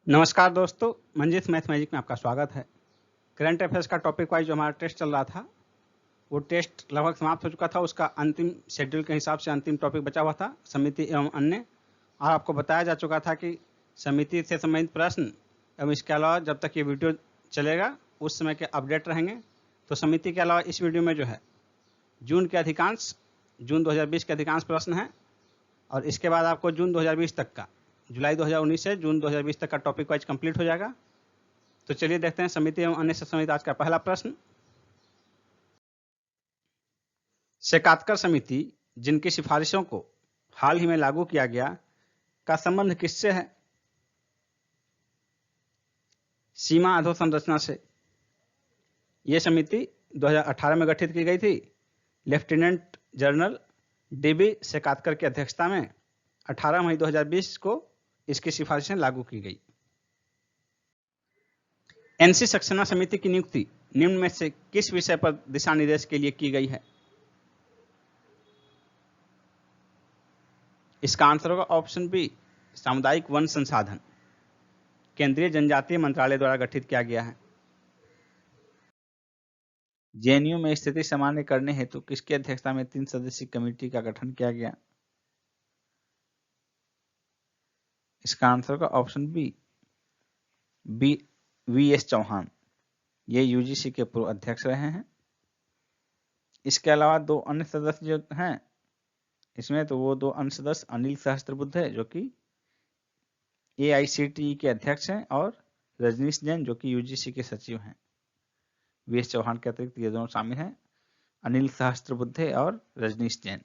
नमस्कार दोस्तों, Manjit math magic में आपका स्वागत है। करंट अफेयर्स का टॉपिक वाइज जो हमारा टेस्ट चल रहा था, वो टेस्ट लगभग समाप्त हो चुका था। उसका अंतिम शेड्यूल के हिसाब से अंतिम टॉपिक बचा हुआ था, समिति एवं अन्य। और आपको बताया जा चुका था कि समिति से संबंधित प्रश्न एवं इसके अलावा जब तक ये वीडियो चलेगा उस समय के अपडेट रहेंगे। तो समिति के अलावा इस वीडियो में जो है जून 2020 के अधिकांश प्रश्न हैं, और इसके बाद आपको जून 2020 तक का, जुलाई 2019 से जून 2020 तक का टॉपिक वाइज कंप्लीट हो जाएगा। तो चलिए देखते हैं समिति एवं अन्य से संबंधित आज का पहला प्रश्न। शेकातकर समिति, जिनकी सिफारिशों को हाल ही में लागू किया गया, का संबंध किससे है? सीमा अधोसंरचना से। यह समिति 2018 में गठित की गई थी। लेफ्टिनेंट जनरल डीबी शेकातकर की अध्यक्षता में 18 मई 2020 को इसकी सिफारिशें लागू की गई। एनसी सक्सेना समिति की नियुक्ति निम्न में से किस विषय पर दिशा निर्देश के लिए की गई है? इसका आंसर होगा ऑप्शन बी, सामुदायिक वन संसाधन। केंद्रीय जनजातीय मंत्रालय द्वारा गठित किया गया है। जेएनयू में स्थिति सामान्य करने हेतु किसकी अध्यक्षता में 3 सदस्यीय कमेटी का गठन किया गया? इसका आंसर होगा ऑप्शन बी, वी.एस. चौहान। ये यूजीसी के पूर्व अध्यक्ष रहे हैं। इसके अलावा 2 अन्य सदस्य जो हैं इसमें, तो वो 2 अन्य सदस्य अनिल सहस्त्रबुद्धे जो कि एआईसीटीई के अध्यक्ष हैं, और रजनीश जैन जो कि यूजीसी के सचिव हैं। वी.एस. चौहान के अतिरिक्त ये दोनों शामिल हैं, अनिल सहस्त्रबुद्धे और रजनीश जैन।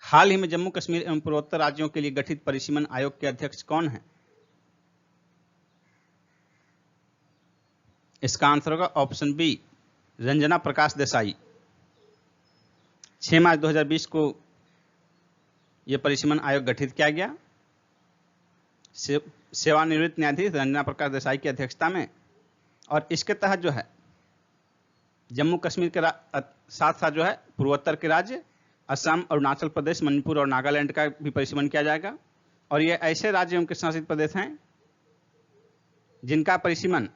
हाल ही में जम्मू कश्मीर एवं पूर्वोत्तर राज्यों के लिए गठित परिसीमन आयोग के अध्यक्ष कौन हैं? इसका आंसर होगा ऑप्शन बी, रंजना प्रकाश देसाई। 6 मार्च 2020 को यह परिसीमन आयोग गठित किया गया सेवानिवृत्त न्यायाधीश रंजना प्रकाश देसाई की अध्यक्षता में। और इसके तहत जो है जम्मू कश्मीर के साथ साथ जो है पूर्वोत्तर के राज्य असम, अरुणाचल प्रदेश, मणिपुर और नागालैंड का भी परिसीमन किया जाएगा। और ये ऐसे राज्य एवं केंद्र शासित प्रदेश हैं जिनका परिसीमन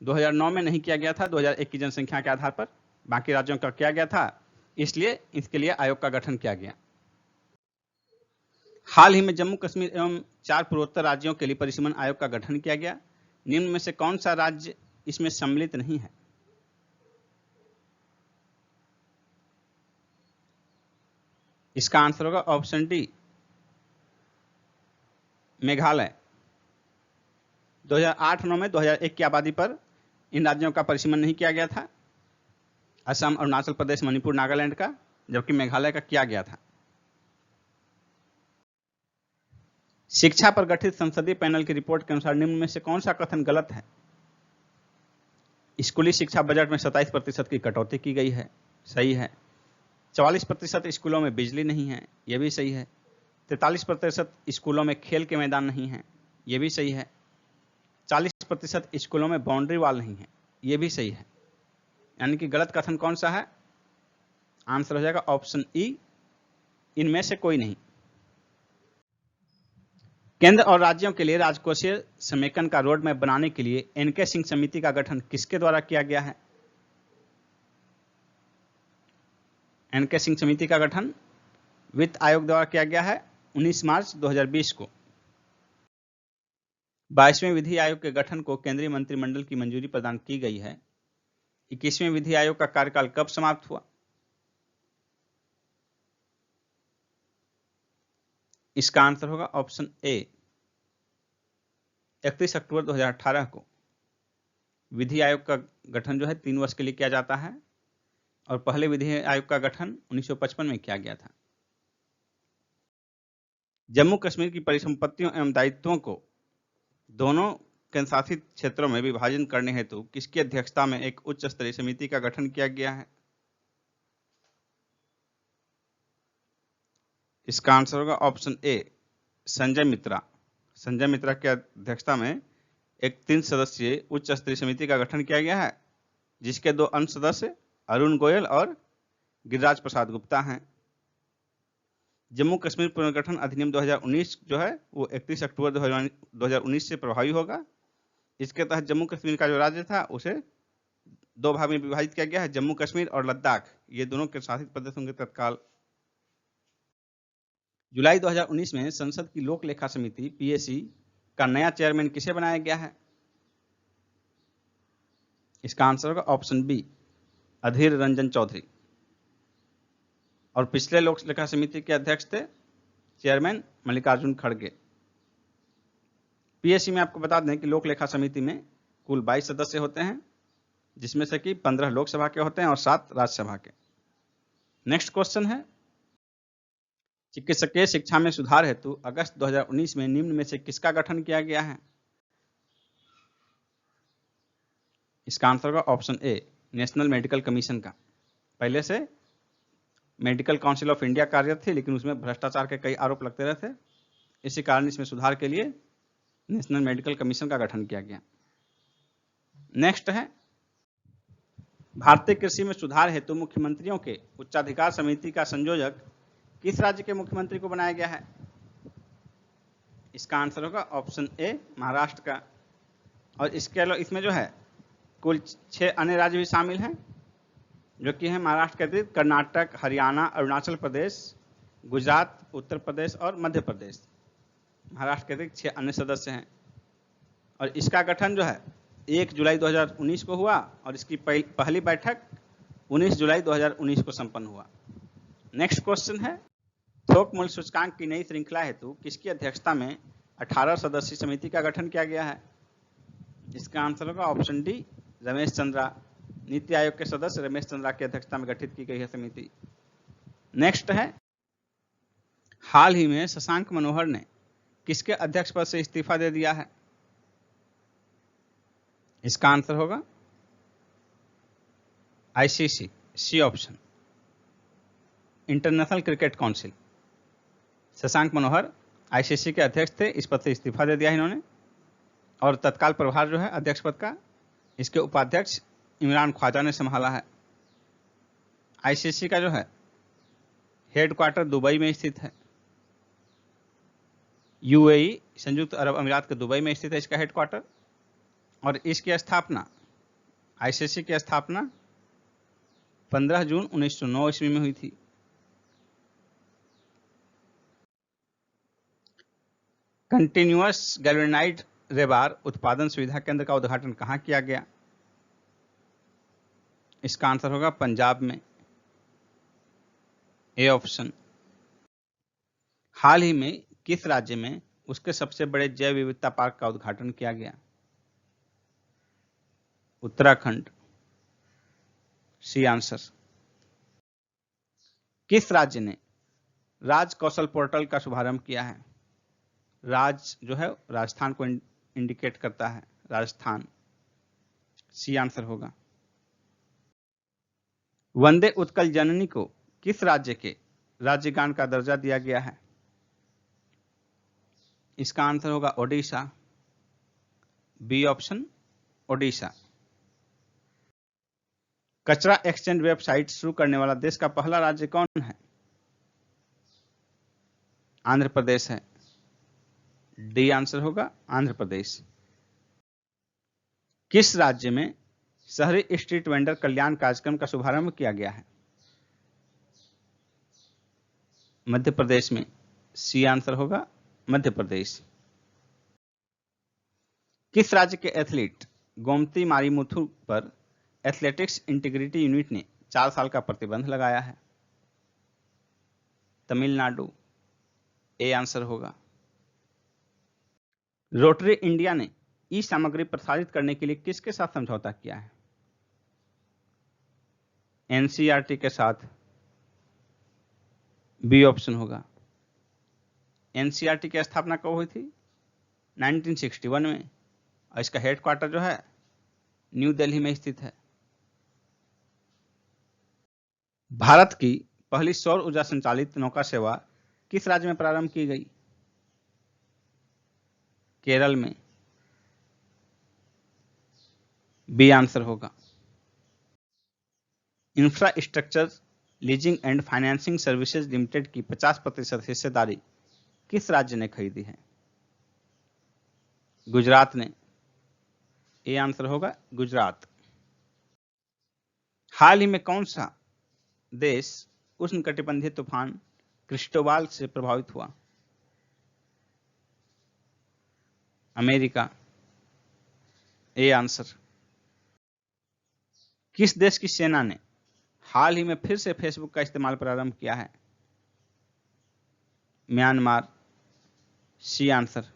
2009 में नहीं किया गया था, 2001 की जनसंख्या के आधार पर बाकी राज्यों का किया गया था, इसलिए इसके लिए आयोग का गठन किया गया। हाल ही में जम्मू कश्मीर एवं 4 पूर्वोत्तर राज्यों के लिए परिसीमन आयोग का गठन किया गया। निम्न में से कौन सा राज्य इसमें सम्मिलित नहीं है? इसका आंसर होगा ऑप्शन डी, मेघालय। 2008-9 में 2001 की आबादी पर इन राज्यों का परिसीमन नहीं किया गया था, असम, अरुणाचल प्रदेश, मणिपुर, नागालैंड का, जबकि मेघालय का किया गया था। शिक्षा पर गठित संसदीय पैनल की रिपोर्ट के अनुसार निम्न में से कौन सा कथन गलत है? स्कूली शिक्षा बजट में 27% की कटौती की गई है, सही है। 44% स्कूलों में बिजली नहीं है, यह भी सही है। 43% स्कूलों में खेल के मैदान नहीं है, यह भी सही है। 40% स्कूलों में बाउंड्री वॉल नहीं है, यह भी सही है। यानी कि गलत कथन कौन सा है? आंसर हो जाएगा ऑप्शन ई, इनमें से कोई नहीं। केंद्र और राज्यों के लिए राजकोषीय समेकन का रोड मैप बनाने के लिए एनके सिंह समिति का गठन किसके द्वारा किया गया है? एनके सिंह समिति का गठन वित्त आयोग द्वारा किया गया है 19 मार्च 2020 को। 22वें विधि आयोग के गठन को केंद्रीय मंत्रिमंडल की मंजूरी प्रदान की गई है। 21वें विधि आयोग का कार्यकाल कब समाप्त हुआ? इसका आंसर होगा ऑप्शन ए, 31 अक्टूबर 2018 को। विधि आयोग का गठन जो है 3 वर्ष के लिए किया जाता है, और पहले विधि आयोग का गठन 1955 में किया गया था। जम्मू कश्मीर की परिसंपत्तियों एवं दायित्वों को दोनों केंद्र शासित क्षेत्रों में विभाजन करने हेतु किसकी अध्यक्षता में एक उच्च स्तरीय समिति का गठन किया गया है? इसका आंसर होगा ऑप्शन ए, संजय मित्रा। संजय मित्रा की अध्यक्षता में एक 3 सदस्यीय उच्च स्तरीय समिति का गठन किया गया है, जिसके 2 अन्य सदस्य अरुण गोयल और गिरिराज प्रसाद गुप्ता हैं। जम्मू कश्मीर पुनर्गठन अधिनियम 2019 जो है वो 31 अक्टूबर 2019 से प्रभावी होगा। इसके तहत जम्मू कश्मीर का जो राज्य था उसे 2 भाग में विभाजित किया गया है, जम्मू कश्मीर और लद्दाख, ये दोनों के शासित प्रदेश होंगे तत्काल। जुलाई 2019 में संसद की लोक लेखा समिति पीएसी का नया चेयरमैन किसे बनाया गया है? इसका आंसर होगा ऑप्शन बी, अधीर रंजन चौधरी। और पिछले लोक लेखा समिति के अध्यक्ष थे चेयरमैन मल्लिकार्जुन खड़गे। पीएससी में आपको बता दें कि लोक लेखा समिति में कुल 22 सदस्य होते हैं, जिसमें से कि 15 लोकसभा के होते हैं और 7 राज्यसभा के। नेक्स्ट क्वेश्चन है, चिकित्सकीय शिक्षा में सुधार हेतु अगस्त 2019 में निम्न में से किसका गठन किया गया है? इसका आंसर होगा ऑप्शन ए, नेशनल मेडिकल कमीशन का। पहले से मेडिकल काउंसिल ऑफ इंडिया कार्यरत थी, लेकिन उसमें भ्रष्टाचार के कई आरोप लगते रहे थे। इसी कारण इसमें सुधार के लिए नेशनल मेडिकल कमीशन का गठन किया गया। नेक्स्ट है, भारतीय कृषि में सुधार हेतु मुख्यमंत्रियों के उच्चाधिकार समिति का संयोजक किस राज्य के मुख्यमंत्री को बनाया गया है? इसका आंसर होगा ऑप्शन ए, महाराष्ट्र का। और इसके अलावा इसमें जो है कुल 6 अन्य राज्य भी शामिल हैं, जो कि हैं महाराष्ट्र के अतिरिक्त कर्नाटक, हरियाणा, अरुणाचल प्रदेश, गुजरात, उत्तर प्रदेश और मध्य प्रदेश। महाराष्ट्र के अतिरिक्त 6 अन्य सदस्य हैं। और इसका गठन जो है 1 जुलाई 2019 को हुआ और इसकी पहली बैठक 19 जुलाई 2019 को संपन्न हुआ। नेक्स्ट क्वेश्चन है, थोक मूल्य सूचकांक की नई श्रृंखला हेतु किसकी अध्यक्षता में 18 सदस्यीय समिति का गठन किया गया है? इसका आंसर होगा ऑप्शन डी, रमेश चंद्रा। नीति आयोग के सदस्य रमेश चंद्रा की अध्यक्षता में गठित की गई है समिति। नेक्स्ट है, हाल ही में शशांक मनोहर ने किसके अध्यक्ष पद से इस्तीफा दे दिया है? इसका आंसर होगा ICC, C option, International Cricket Council. Shashank Manohar ICC के अध्यक्ष थे, इस पद से इस्तीफा दे दिया इन्होंने। और तत्काल प्रभार जो है अध्यक्ष पद का, इसके उपाध्यक्ष इमरान ख्वाजा ने संभाला है। आईसीसी का जो है हेडक्वार्टर दुबई में स्थित है। यूएई, संयुक्त अरब अमीरात के दुबई में स्थित है इसका हेडक्वार्टर। और इसकी स्थापना, आईसीसी की स्थापना 15 जून 1909 ईस्वी में हुई थी। कंटिन्यूअस गैल्वेनाइज्ड रेबार उत्पादन सुविधा केंद्र का उद्घाटन कहाँ किया गया? इसका आंसर होगा पंजाब में, ए ऑप्शन। हाल ही में किस राज्य में उसके सबसे बड़े जैव विविधता पार्क का उद्घाटन किया गया? Uttarakhand, C answer. किस राज्य ने राज कौशल पोर्टल का शुभारंभ किया है? राज जो है राजस्थान को इंडिकेट करता है, राजस्थान, सी आंसर होगा। वंदे उत्कल जननी को किस राज्य के राज्यगान का दर्जा दिया गया है? इसका आंसर होगा ओडिशा, बी ऑप्शन, ओडिशा। कचरा एक्सचेंज वेबसाइट शुरू करने वाला देश का पहला राज्य कौन है? आंध्र प्रदेश है, डी आंसर होगा, आंध्र प्रदेश। किस राज्य में शहरी स्ट्रीट वेंडर कल्याण कार्यक्रम का शुभारंभ किया गया है? मध्य प्रदेश में, सी आंसर होगा, मध्य प्रदेश। किस राज्य के एथलीट गोमती मारीमुथु पर एथलेटिक्स इंटीग्रिटी यूनिट ने 4 साल का प्रतिबंध लगाया है? तमिलनाडु, ए आंसर होगा। रोटरी इंडिया ने ई सामग्री प्रसारित करने के लिए किसके साथ समझौता किया है? एनसीईआरटी के साथ, बी ऑप्शन होगा। एनसीईआरटी की स्थापना कब हुई थी? 1961 में। और इसका हेडक्वार्टर जो है न्यू दिल्ली में स्थित है। भारत की पहली सौर ऊर्जा संचालित नौका सेवा किस राज्य में प्रारंभ की गई? केरल में, बी आंसर होगा। Infrastructure leasing and financing services limited की 50% हिस्सेदारी किस राज्य ने खरीदी है? गुजरात ने। ये आंसर होगा गुजरात। हाल ही में कौन सा देश उष्णकटिबंधीय तूफान क्रिस्टोबाल से प्रभावित हुआ? अमेरिका। ये आंसर। किस देश की सेना ने हाल ही में फिर से फेसबुक का इस्तेमाल प्रारंभ किया है? Myanmar. C answer.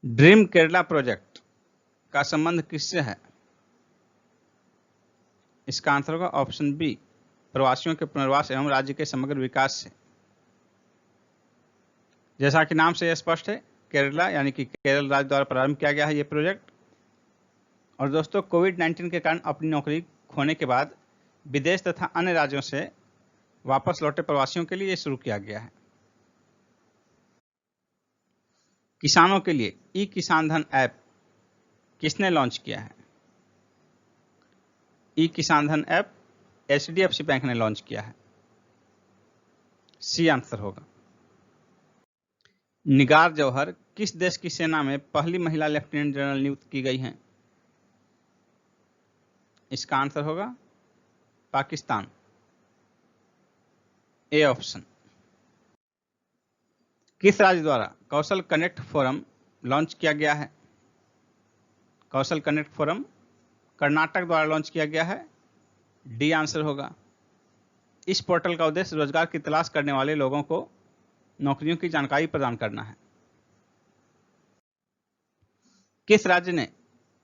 Dream Kerala project का संबंध किससे है? इसका आंसर होगा ऑप्शन बी, प्रवासियों के पुनर्वास एवं राज्य के समग्र विकास से। जैसा कि नाम से यह स्पष्ट है, केरला यानी कि केरल राज्य द्वारा प्रारंभ किया गया है ये प्रोजेक्ट। और दोस्तों, कोविड-19 के कारण अपनी नौकरी खोने के बाद विदेश तथा अन्य राज्यों से वापस लौटे प्रवासियों के लिए शुरू किया गया है। किसानों के लिए ई किसान धन ऐप किसने लॉन्च किया है? ई किसान धन ऐप HDFC बैंक ने लॉन्च किया है। सी आंसर होगा। निगार जौहर किस देश की सेना में पहली महिला लेफ्टिनेंट जनरल नियुक्त की गई हैं? इसका आंसर होगा पाकिस्तान। A option. किस राज्य द्वारा कौशल कनेक्ट फोरम लॉन्च किया गया है? कौशल कनेक्ट फोरम कर्नाटक द्वारा लॉन्च किया गया है। डी आंसर होगा। इस पोर्टल का उद्देश्य रोजगार की तलाश करने वाले लोगों को नौकरियों की जानकारी प्रदान करना है। किस राज्य ने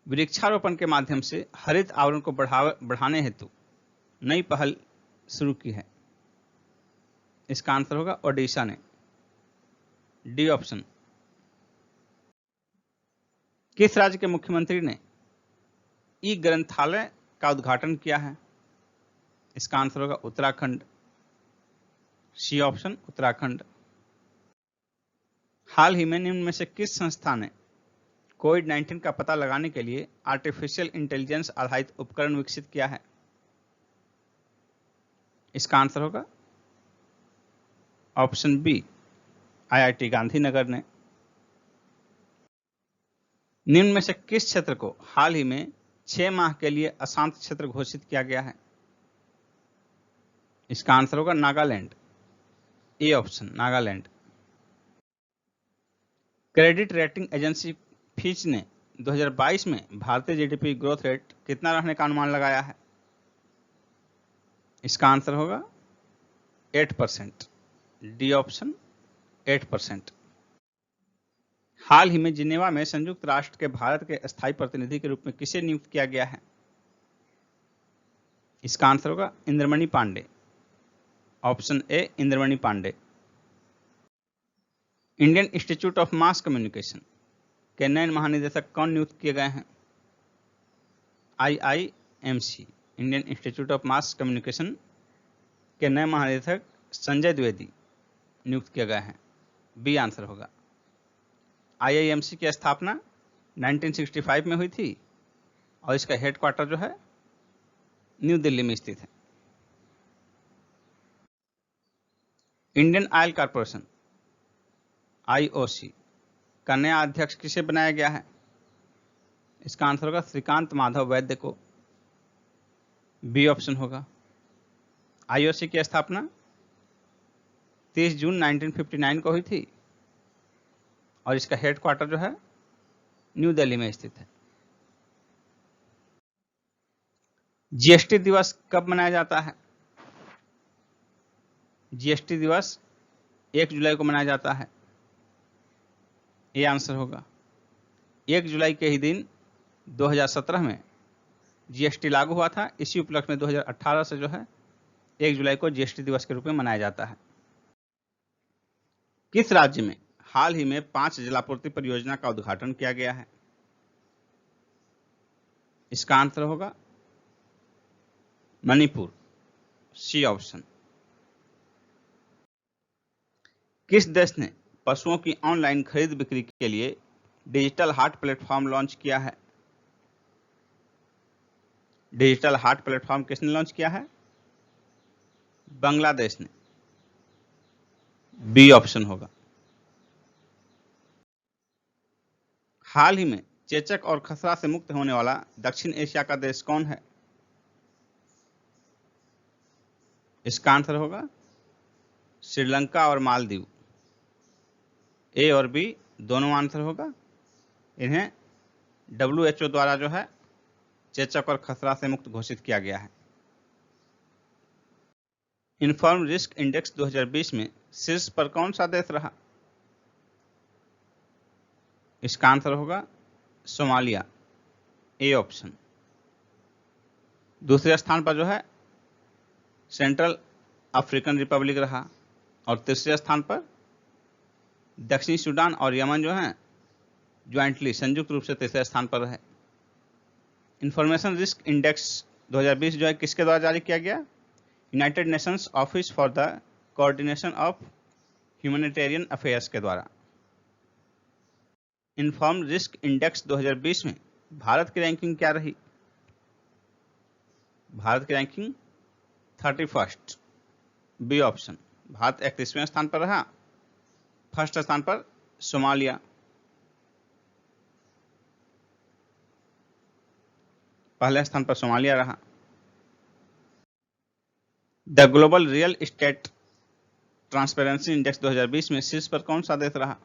वृक्षारोपण के माध्यम से हरित आवरण को बढ़ाने हेतु नई पहल शुरू की है? इसका आंसर होगा ओडिशा ने। D option. किस राज्य के मुख्यमंत्री ने ई ग्रंथालय का उद्घाटन किया है? इसका आंसर होगा उत्तराखंड। C option, Uttarakhand. हाल ही में निम्न में से किस संस्था ने कोविड-19 का पता लगाने के लिए आर्टिफिशियल इंटेलिजेंस आधारित उपकरण विकसित किया है? इसका आंसर होगा ऑप्शन बी, IIT गांधीनगर ने। निम्न में से किस क्षेत्र को हाल ही में 6 माह के लिए अशांत क्षेत्र घोषित किया गया है? इसका आंसर होगा Nagaland. A option, Nagaland. Credit rating agency Fitch ने 2022 में भारतीय GDP ग्रोथ रेट कितना रहने का अनुमान लगाया है? इसका आंसर होगा 8%। D option, 8%। हाल ही में जिनेवा में संयुक्त राष्ट्र के भारत के स्थायी प्रतिनिधि के रूप में किसे नियुक्त किया गया है? इसका आंसर होगा Indramani Pandey. Option A, Indramani Pandey. Indian institute of mass communication के नए महानिदेशक कौन नियुक्त किए गए हैं? IIMC, Indian institute of mass communication के नए महानिदेशक संजय द्विवेदी नियुक्त किए गए हैं। बी आंसर होगा। IIMC की स्थापना 1965 में हुई थी और इसका हेडक्वार्टर जो है न्यू दिल्ली में स्थित है। इंडियन ऑयल कॉर्पोरेशन IOC का नया अध्यक्ष किसे बनाया गया है? इसका आंसर होगा श्रीकांत माधव वैद्य को। बी ऑप्शन होगा। IOC की स्थापना 30 जून 1959 को हुई थी और इसका हेडक्वार्टर जो है न्यू दिल्ली में स्थित है। GST दिवस कब मनाया जाता है? GST दिवस 1 जुलाई को मनाया जाता है। ये आंसर होगा। 1 जुलाई के ही दिन 2017 में GST लागू हुआ था। इसी उपलक्ष्य में 2018 से जो है 1 जुलाई को GST दिवस के रूप में मनाया जाता है। किस राज्य में हाल ही में 5 जलापूर्ति परियोजना का उद्घाटन किया गया है? इसका आंसर होगा मणिपुर। सी ऑप्शन। किस देश ने पशुओं की ऑनलाइन खरीद बिक्री के लिए डिजिटल हाट प्लेटफॉर्म लॉन्च किया है? डिजिटल हार्ट प्लेटफॉर्म किसने लॉन्च किया है? बांग्लादेश ने। बी ऑप्शन होगा। हाल ही में चेचक और खसरा से मुक्त होने वाला दक्षिण एशिया का देश कौन है? इसका आंसर होगा श्रीलंका और मालदीव। ए और बी दोनों आंसर होगा। इन्हें WHO द्वारा जो है चेचक और खसरा से मुक्त घोषित किया गया है। इन्फॉर्म रिस्क इंडेक्स 2020 में शीर्ष पर कौन सा देश रहा? इसका आंसर होगा सोमालिया। A option. दूसरे स्थान पर जो है सेंट्रल अफ्रीकन रिपब्लिक रहा और तीसरे स्थान पर दक्षिणी सूडान और यमन जो है ज्वाइंटली संयुक्त रूप से तीसरे स्थान पर है। इंफॉर्मेशन रिस्क इंडेक्स 2020 जो है किसके द्वारा जारी किया गया? United Nations office for the coordination of humanitarian affairs के द्वारा। इन्फॉर्म रिस्क इंडेक्स 2020 में भारत की रैंकिंग क्या रही? भारत की ranking 31st। B option. Bharat 31वें स्थान पर रहा। फर्स्ट स्थान पर सोमालिया। पहले स्थान पर सोमालिया रहा। The global real estate transparency index 2020 में शीर्ष पर कौन सा देश रहा?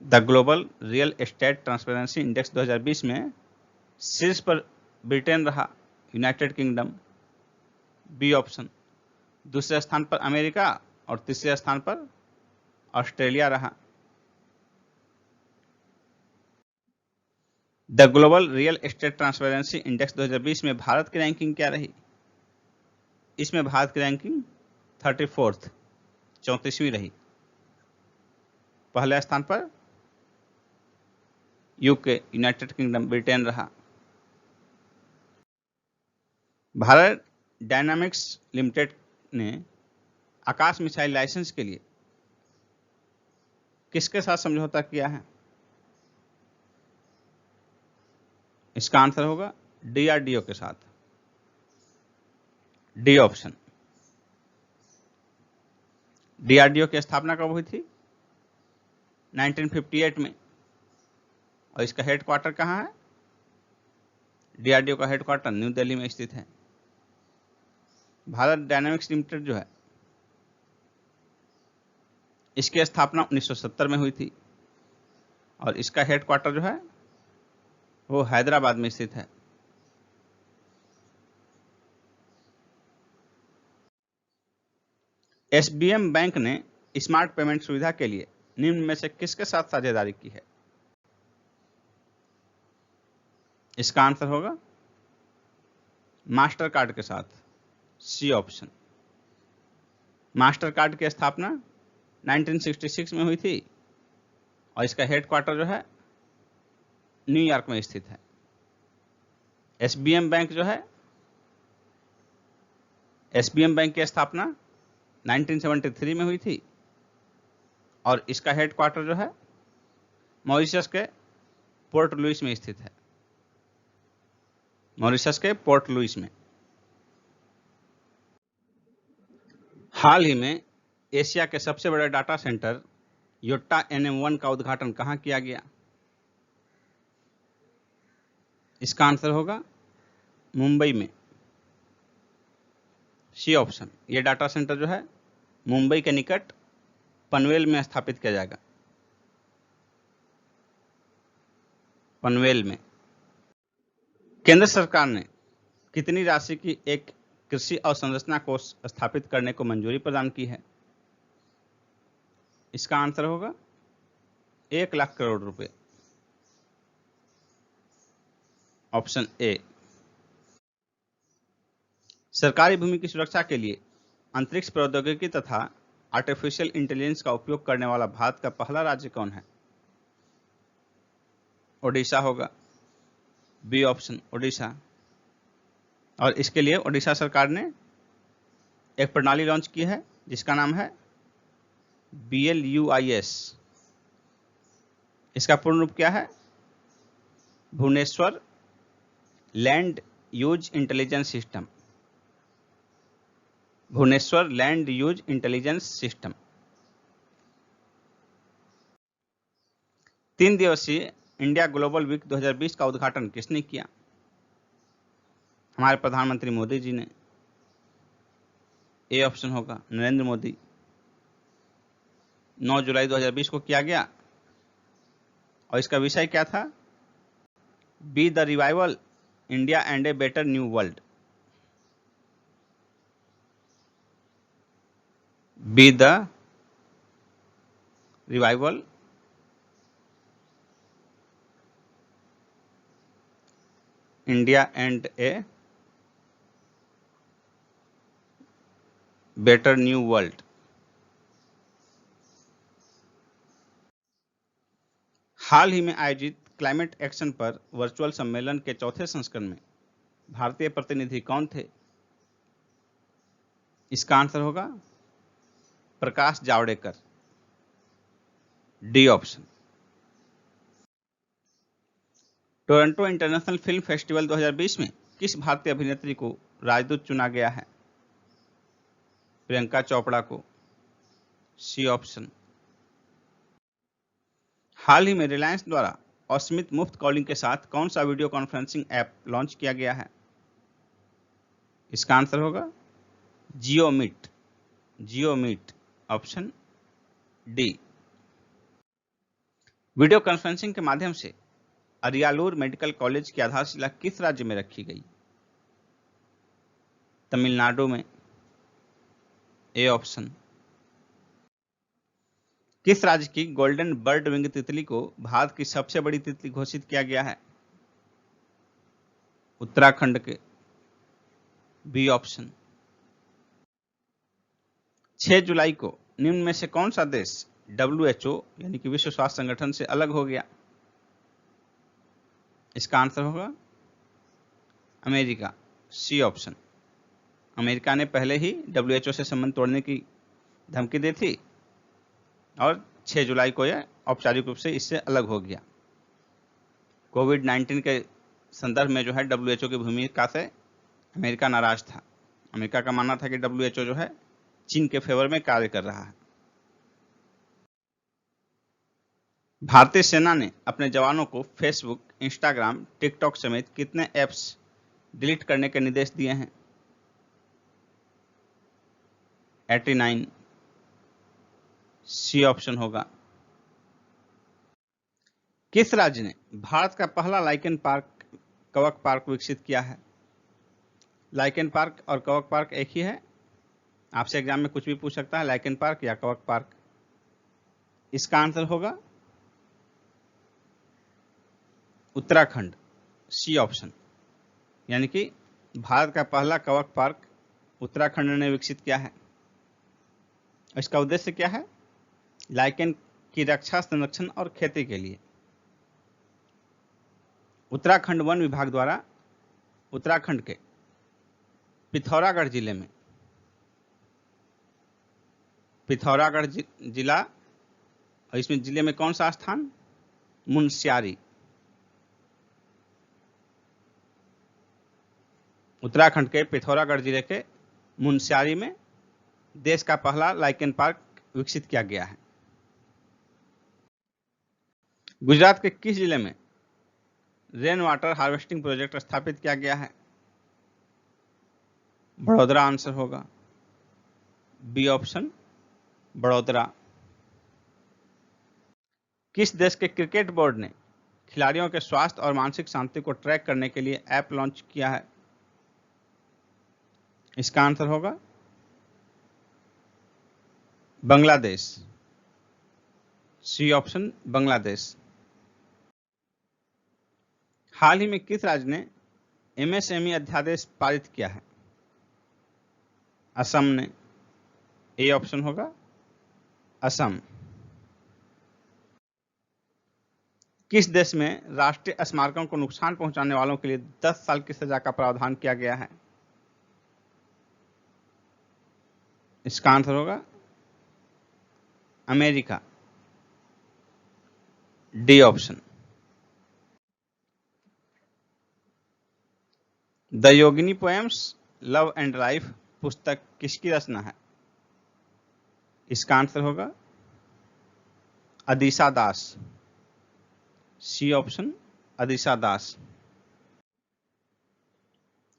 The global real estate transparency index 2020 में शीर्ष पर ब्रिटेन रहा, यूनाइटेड किंगडम। B option. दूसरे स्थान पर अमेरिका और तीसरे स्थान पर ऑस्ट्रेलिया रहा। The global real estate transparency index 2020 में भारत की रैंकिंग क्या रही? इसमें भारत की रैंकिंग 34th 34वीं रही। पहले स्थान पर यूके यूनाइटेड किंगडम ब्रिटेन रहा। भारत डायनामिक्स लिमिटेड ने आकाश मिसाइल लाइसेंस के लिए किसके साथ समझौता किया है? इसका आंसर होगा DRDO के साथ। D option. DRDO की स्थापना कब हुई थी? 1958 में। और इसका हेडक्वार्टर कहाँ है? DRDO का हेडक्वार्टर न्यू दिल्ली में स्थित है। भारत डायनामिक्स लिमिटेड जो है इसकी स्थापना 1970 में हुई थी और इसका हेडक्वार्टर जो है वो हैदराबाद में स्थित है। SBM बैंक ने स्मार्ट पेमेंट सुविधा के लिए निम्न में से किसके साथ साझेदारी की है? इसका आंसर होगा मास्टर कार्ड के साथ। C option. मास्टर कार्ड की स्थापना 1966 में हुई थी और इसका हेडक्वार्टर जो है न्यूयॉर्क में स्थित है। SBM बैंक जो है SBM बैंक की स्थापना 1973 में हुई थी और इसका हेडक्वार्टर जो है मॉरिशस के पोर्ट लुइस में स्थित है। मॉरिशस के पोर्ट लुइस में। हाल ही में एशिया के सबसे बड़े डाटा सेंटर योट्टा NM1 का उद्घाटन कहां किया गया? इसका आंसर होगा मुंबई में। C option. यह डाटा सेंटर जो है मुंबई के निकट पनवेल में स्थापित किया जाएगा। पनवेल में। केंद्र सरकार ने कितनी राशि की एक कृषि अवसंरचना कोष स्थापित करने को मंजूरी प्रदान की है? इसका आंसर होगा 1 लाख करोड़ रुपए। Option A. सरकारी भूमि की सुरक्षा के लिए अंतरिक्ष प्रौद्योगिकी तथा आर्टिफिशियल इंटेलिजेंस का उपयोग करने वाला भारत का पहला राज्य कौन है? ओडिशा होगा। B option Odisha. और इसके लिए ओडिशा सरकार ने एक प्रणाली लॉन्च की है जिसका नाम है BLUIS। इसका पूर्ण रूप क्या है? Bhubaneswar land use intelligence system, Bhubaneswar land use intelligence system. 3 दिवसीय इंडिया ग्लोबल वीक 2020 का उद्घाटन किसने किया? हमारे प्रधानमंत्री मोदी जी ने। ए ऑप्शन होगा नरेंद्र मोदी। 9 जुलाई 2020 को किया गया और इसका विषय क्या था? Be the revival India and a better new world. Be the revival India and a better new world. हाल ही में आयोजित क्लाइमेट एक्शन पर वर्चुअल सम्मेलन के चौथे संस्करण में भारतीय प्रतिनिधि कौन थे? इसका आंसर होगा Prakash Javadekar. D option. Toronto International Film Festival 2020 में किस भारतीय अभिनेत्री को राजदूत चुना गया है? प्रियंका चोपड़ा को। C option. हाल ही में रिलायंस द्वारा असीमित मुफ्त कॉलिंग के साथ कौन सा वीडियो कॉन्फ्रेंसिंग ऐप लॉन्च किया गया है? इसका आंसर होगा Jio Meet. Jio Meet option D. Video conferencing के माध्यम से अरियालूर मेडिकल कॉलेज की आधारशिला किस राज्य में रखी गई? तमिलनाडु में। A option. किस राज्य की गोल्डन बर्ड विंग तितली को भारत की सबसे बड़ी तितली घोषित किया गया है? उत्तराखंड के। B option. 6 जुलाई को निम्न में से कौन सा देश WHO यानी कि विश्व स्वास्थ्य संगठन से अलग हो गया? इसका आंसर होगा अमेरिका। C option. अमेरिका ने पहले ही WHO से संबंध तोड़ने की धमकी दी थी और 6 जुलाई को यह औपचारिक रूप से इससे अलग हो गया। कोविड-19 के संदर्भ में जो है WHO की भूमिका से अमेरिका नाराज था। अमेरिका का मानना था कि WHO जो है चीन के फेवर में कार्य कर रहा है। भारतीय सेना ने अपने जवानों को फेसबुक, इंस्टाग्राम, टिकटॉक समेत कितने ऐप्स डिलीट करने के निर्देश दिए हैं? 89। सी ऑप्शन होगा। किस राज्य ने भारत का पहला लाइकेन पार्क कवक पार्क विकसित किया है? लाइकेन पार्क और कवक पार्क एक ही है। आपसे एग्जाम में कुछ भी पूछ सकता है, लाइकेन पार्क या कवक पार्क। इसका आंसर होगा उत्तराखंड। C option. यानी कि भारत का पहला कवक पार्क उत्तराखंड ने विकसित किया है। इसका उद्देश्य क्या है? लाइकेन की रक्षा, संरक्षण और खेती के लिए। उत्तराखंड वन विभाग द्वारा उत्तराखंड के पिथौरागढ़ जिले में, पिथौरागढ़ जिला, और इसमें जिले में कौन सा स्थान? मुनस्यारी। उत्तराखंड के पिथौरागढ़ जिले के मुनस्यारी में देश का पहला लाइकेन पार्क विकसित किया गया है। गुजरात के किस जिले में रेन वाटर हार्वेस्टिंग प्रोजेक्ट स्थापित किया गया है? बड़ोदरा आंसर होगा। B option Vadodara. किस देश के क्रिकेट बोर्ड ने खिलाड़ियों के स्वास्थ्य और मानसिक शांति को ट्रैक करने के लिए ऐप लॉन्च किया है? इसका आंसर होगा बांग्लादेश। C option Bangladesh. हाल ही में किस राज्य ने MSME अध्यादेश पारित किया है? असम ने। ए ऑप्शन होगा असम। किस देश में राष्ट्रीय स्मारकों को नुकसान पहुंचाने वालों के लिए 10 साल की सजा का प्रावधान किया गया है? इसका आंसर होगा America. D option. The Yogini poems love and life पुस्तक किसकी रचना है? इसका आंसर होगा अदिशा दास। सी ऑप्शन अदिशा दास।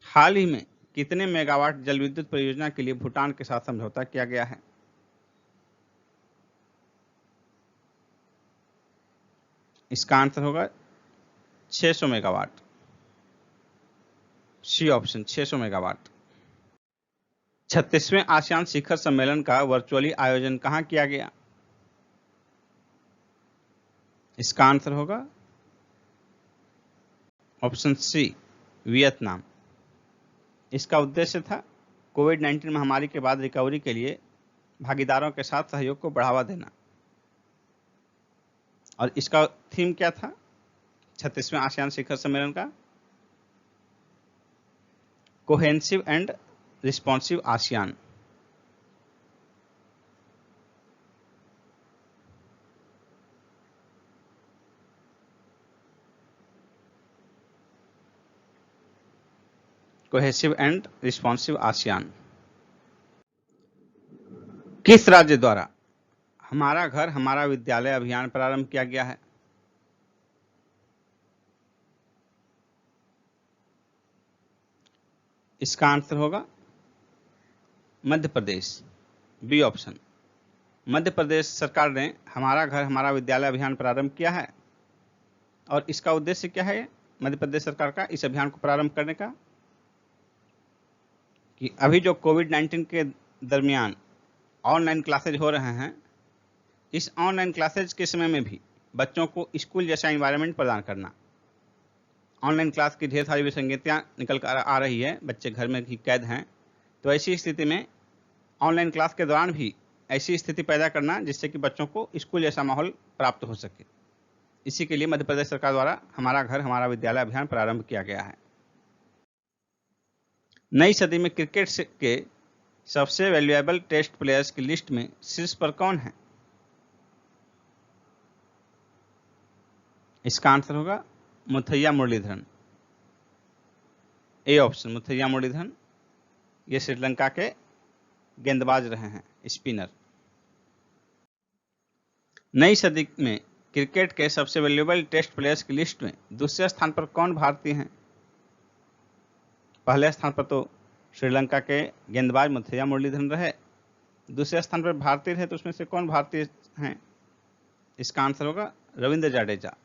हाल ही में कितने मेगावाट जल विद्युत परियोजना के लिए भूटान के साथ समझौता किया गया है? इसका आंसर होगा 600 मेगावाट। C option 600 megawatt. 36वें आसियान शिखर सम्मेलन का वर्चुअली आयोजन कहां किया गया? इसका आंसर होगा ऑप्शन सी वियतनाम। इसका उद्देश्य था कोविड-19 महामारी के बाद रिकवरी के लिए भागीदारों के साथ सहयोग को बढ़ावा देना। और इसका थीम क्या था 36वें आसियान शिखर सम्मेलन का? Cohesive and responsive ASEAN. Cohesive and responsive ASEAN. किस राज्य द्वारा हमारा घर हमारा विद्यालय अभियान प्रारंभ किया गया है? इसका आंसर होगा मध्य प्रदेश। B option. मध्य प्रदेश सरकार ने हमारा घर हमारा विद्यालय अभियान प्रारंभ किया है। और इसका उद्देश्य क्या है मध्य प्रदेश सरकार का इस अभियान को प्रारंभ करने का? कि अभी जो कोविड-19 के दरमियान ऑनलाइन क्लासेज हो रहे हैं, इस ऑनलाइन क्लासेज के समय में भी बच्चों को स्कूल जैसा एनवायरनमेंट प्रदान करना। ऑनलाइन क्लास की ढेर सारी विसंगतियां निकल कर आ रही है, बच्चे घर में ही कैद हैं। तो ऐसी स्थिति में ऑनलाइन क्लास के दौरान भी ऐसी स्थिति पैदा करना जिससे कि बच्चों को स्कूल जैसा माहौल प्राप्त हो सके, इसी के लिए मध्य प्रदेश सरकार द्वारा हमारा घर हमारा विद्यालय अभियान प्रारंभ किया गया है। नई सदी में क्रिकेट के सबसे वैल्यूएबल टेस्ट प्लेयर्स की लिस्ट में शीर्ष पर कौन है? इसका आंसर होगा मुथैया मुरलीधरन। A option Muttiah Muralitharan. ये श्रीलंका के गेंदबाज रहे हैं, स्पिनर। नई सदी में क्रिकेट के सबसे वैल्यूएबल टेस्ट प्लेयर्स की लिस्ट में दूसरे स्थान पर कौन भारतीय हैं? पहले स्थान पर तो श्रीलंका के गेंदबाज मुथैया मुरलीधरन रहे, दूसरे स्थान पर भारतीय रहे, तो उसमें से कौन भारतीय हैं? इसका आंसर होगा रविंद्र जडेजा।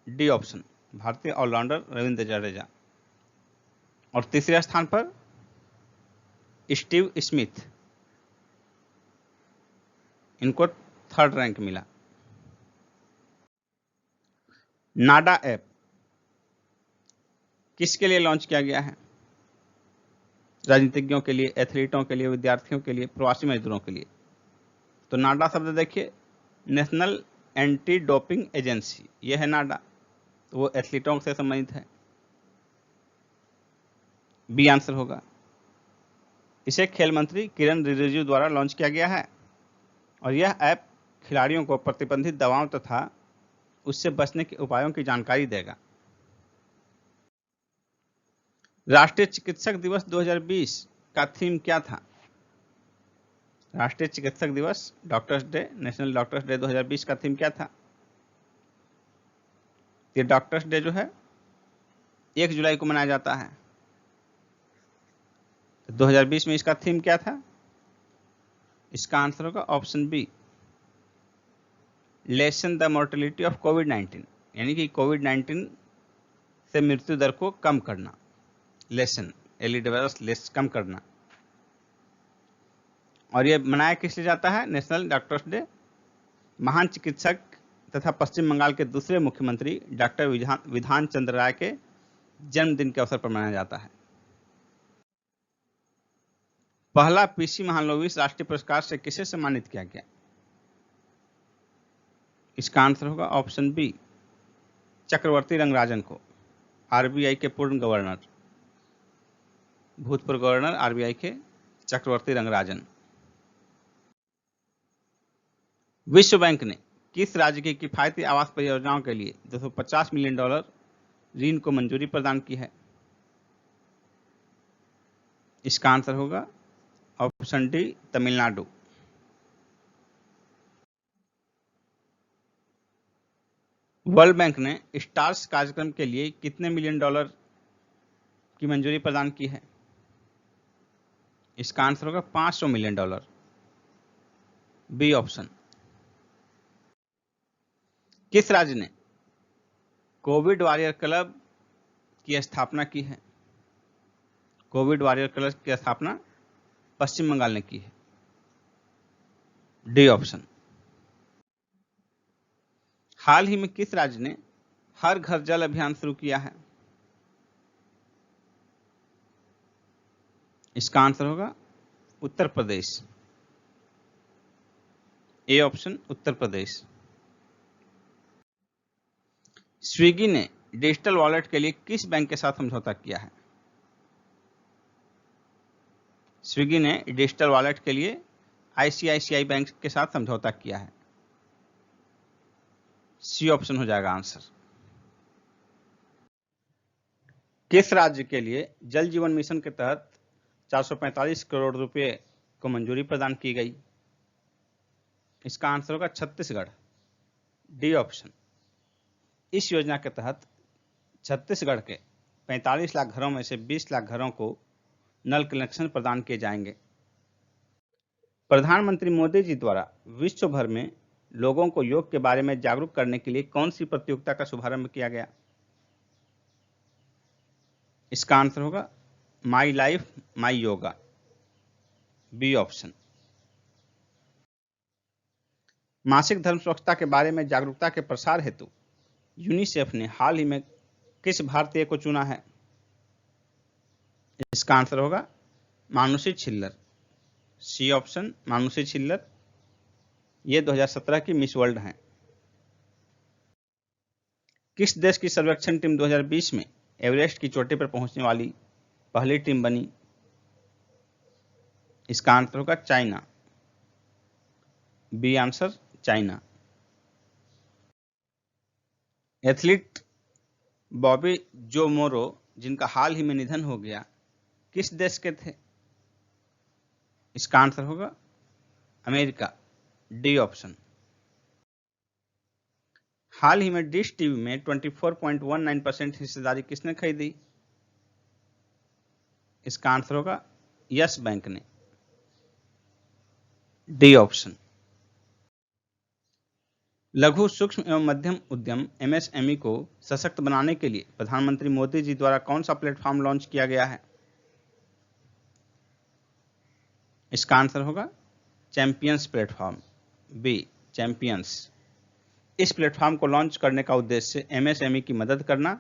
डी ऑप्शन भारतीय ऑलराउंडर रविंद्र जडेजा। और तीसरे स्थान पर स्टीव स्मिथ, इनको थर्ड रैंक मिला। नाडा ऐप किसके लिए लॉन्च किया गया है? राजनीतिज्ञों के लिए, एथलीटों के लिए, विद्यार्थियों के लिए, प्रवासी मजदूरों के लिए। तो नाडा शब्द देखिए, नेशनल एंटी डोपिंग एजेंसी, यह है नाडा। तो वो एथलीटों से संबंधित है। बी आंसर होगा। इसे खेल मंत्री किरण रिजिजू द्वारा लॉन्च किया गया है और यह ऐप खिलाड़ियों को प्रतिबंधित दवाओं तथा उससे बचने के उपायों की जानकारी देगा। राष्ट्रीय चिकित्सक दिवस 2020 का थीम क्या था? राष्ट्रीय चिकित्सक दिवस doctors day, national doctors day 2020 का थीम क्या था? ये डॉक्टर्स डे जो है 1 जुलाई को मनाया जाता है। 2020 में इसका थीम क्या था? इसका आंसर होगा option B, lessen the mortality of कोविड-19, यानी कि कोविड-19 से मृत्यु दर को कम करना। लेसन लेस कम करना। और यह मनाया किस लिए जाता है नेशनल डॉक्टर्स डे? महान चिकित्सक तथा पश्चिम बंगाल के दूसरे मुख्यमंत्री डॉक्टर विधान चंद्र राय के जन्मदिन के अवसर पर मनाया जाता है। पहला पीसी महालनोबिस राष्ट्रीय पुरस्कार से किसे सम्मानित किया गया? इसका आंसर होगा ऑप्शन बी, चक्रवर्ती रंगराजन को, आरबीआई के पूर्व गवर्नर, भूतपूर्व गवर्नर आरबीआई के चक्रवर्ती रंगराजन। विश्व बैंक ने किस राज्य की किफायती आवास परियोजनाओं के लिए $250 मिलियन ऋण को मंजूरी प्रदान की है? इसका आंसर होगा option D, Tamil Nadu. World bank ने स्टार्स कार्यक्रम के लिए कितने मिलियन डॉलर की मंजूरी प्रदान की है? इसका आंसर होगा 500 मिलियन डॉलर, बी ऑप्शन। किस राज्य ने कोविड वॉरियर क्लब की स्थापना की है? कोविड वॉरियर क्लब की स्थापना पश्चिम बंगाल ने की है, डी ऑप्शन। हाल ही में किस राज्य ने हर घर जल अभियान शुरू किया है? इसका आंसर होगा उत्तर प्रदेश, ए ऑप्शन, उत्तर प्रदेश। स्विगी ने डिजिटल वॉलेट के लिए किस बैंक के साथ समझौता किया है? स्विगी ने डिजिटल वॉलेट के लिए आईसीआईसीआई बैंक के साथ समझौता किया है, सी ऑप्शन हो जाएगा आंसर। किस राज्य के लिए जल जीवन मिशन के तहत 445 करोड़ रुपए को मंजूरी प्रदान की गई? इसका आंसर होगा छत्तीसगढ़, डी ऑप्शन। इस योजना के तहत छत्तीसगढ़ के 45 लाख घरों में से 20 लाख घरों को नल कनेक्शन प्रदान किए जाएंगे। प्रधानमंत्री मोदी जी द्वारा विश्व भर में लोगों को योग के बारे में जागरूक करने के लिए कौन सी प्रतियोगिता का शुभारंभ किया गया? इसका आंसर होगा my life my yoga, B option. मासिक धर्म स्वच्छता के बारे में जागरूकता के प्रसार हेतु यूनिसेफ ने हाल ही में किस भारतीय को चुना है? इसका आंसर होगा मानुषी छिल्लर, सी ऑप्शन, मानुषी छिल्लर। ये 2017 की मिस वर्ल्ड हैं। किस देश की सर्वेक्षण टीम 2020 में एवरेस्ट की चोटी पर पहुंचने वाली पहली टीम बनी? इसका आंसर होगा China, B answer, China. Athlete Bobby Joe Morrow, जिनका हाल ही में निधन हो गया, किस देश के थे? इसका आंसर होगा अमेरिका, डी ऑप्शन। हाल ही में डिश टीवी में 24.19% हिस्सेदारी किसने खरीदी? इसका आंसर होगा यस बैंक ने, डी ऑप्शन। लघु सूक्ष्म एवं मध्यम उद्यम एमएसएमई को सशक्त बनाने के लिए प्रधानमंत्री मोदी जी द्वारा कौन सा प्लेटफॉर्म लॉन्च किया गया है? इसका आंसर होगा चैंपियंस प्लेटफॉर्म, बी चैंपियंस। इस प्लेटफॉर्म को लॉन्च करने का उद्देश्य एमएसएमई की मदद करना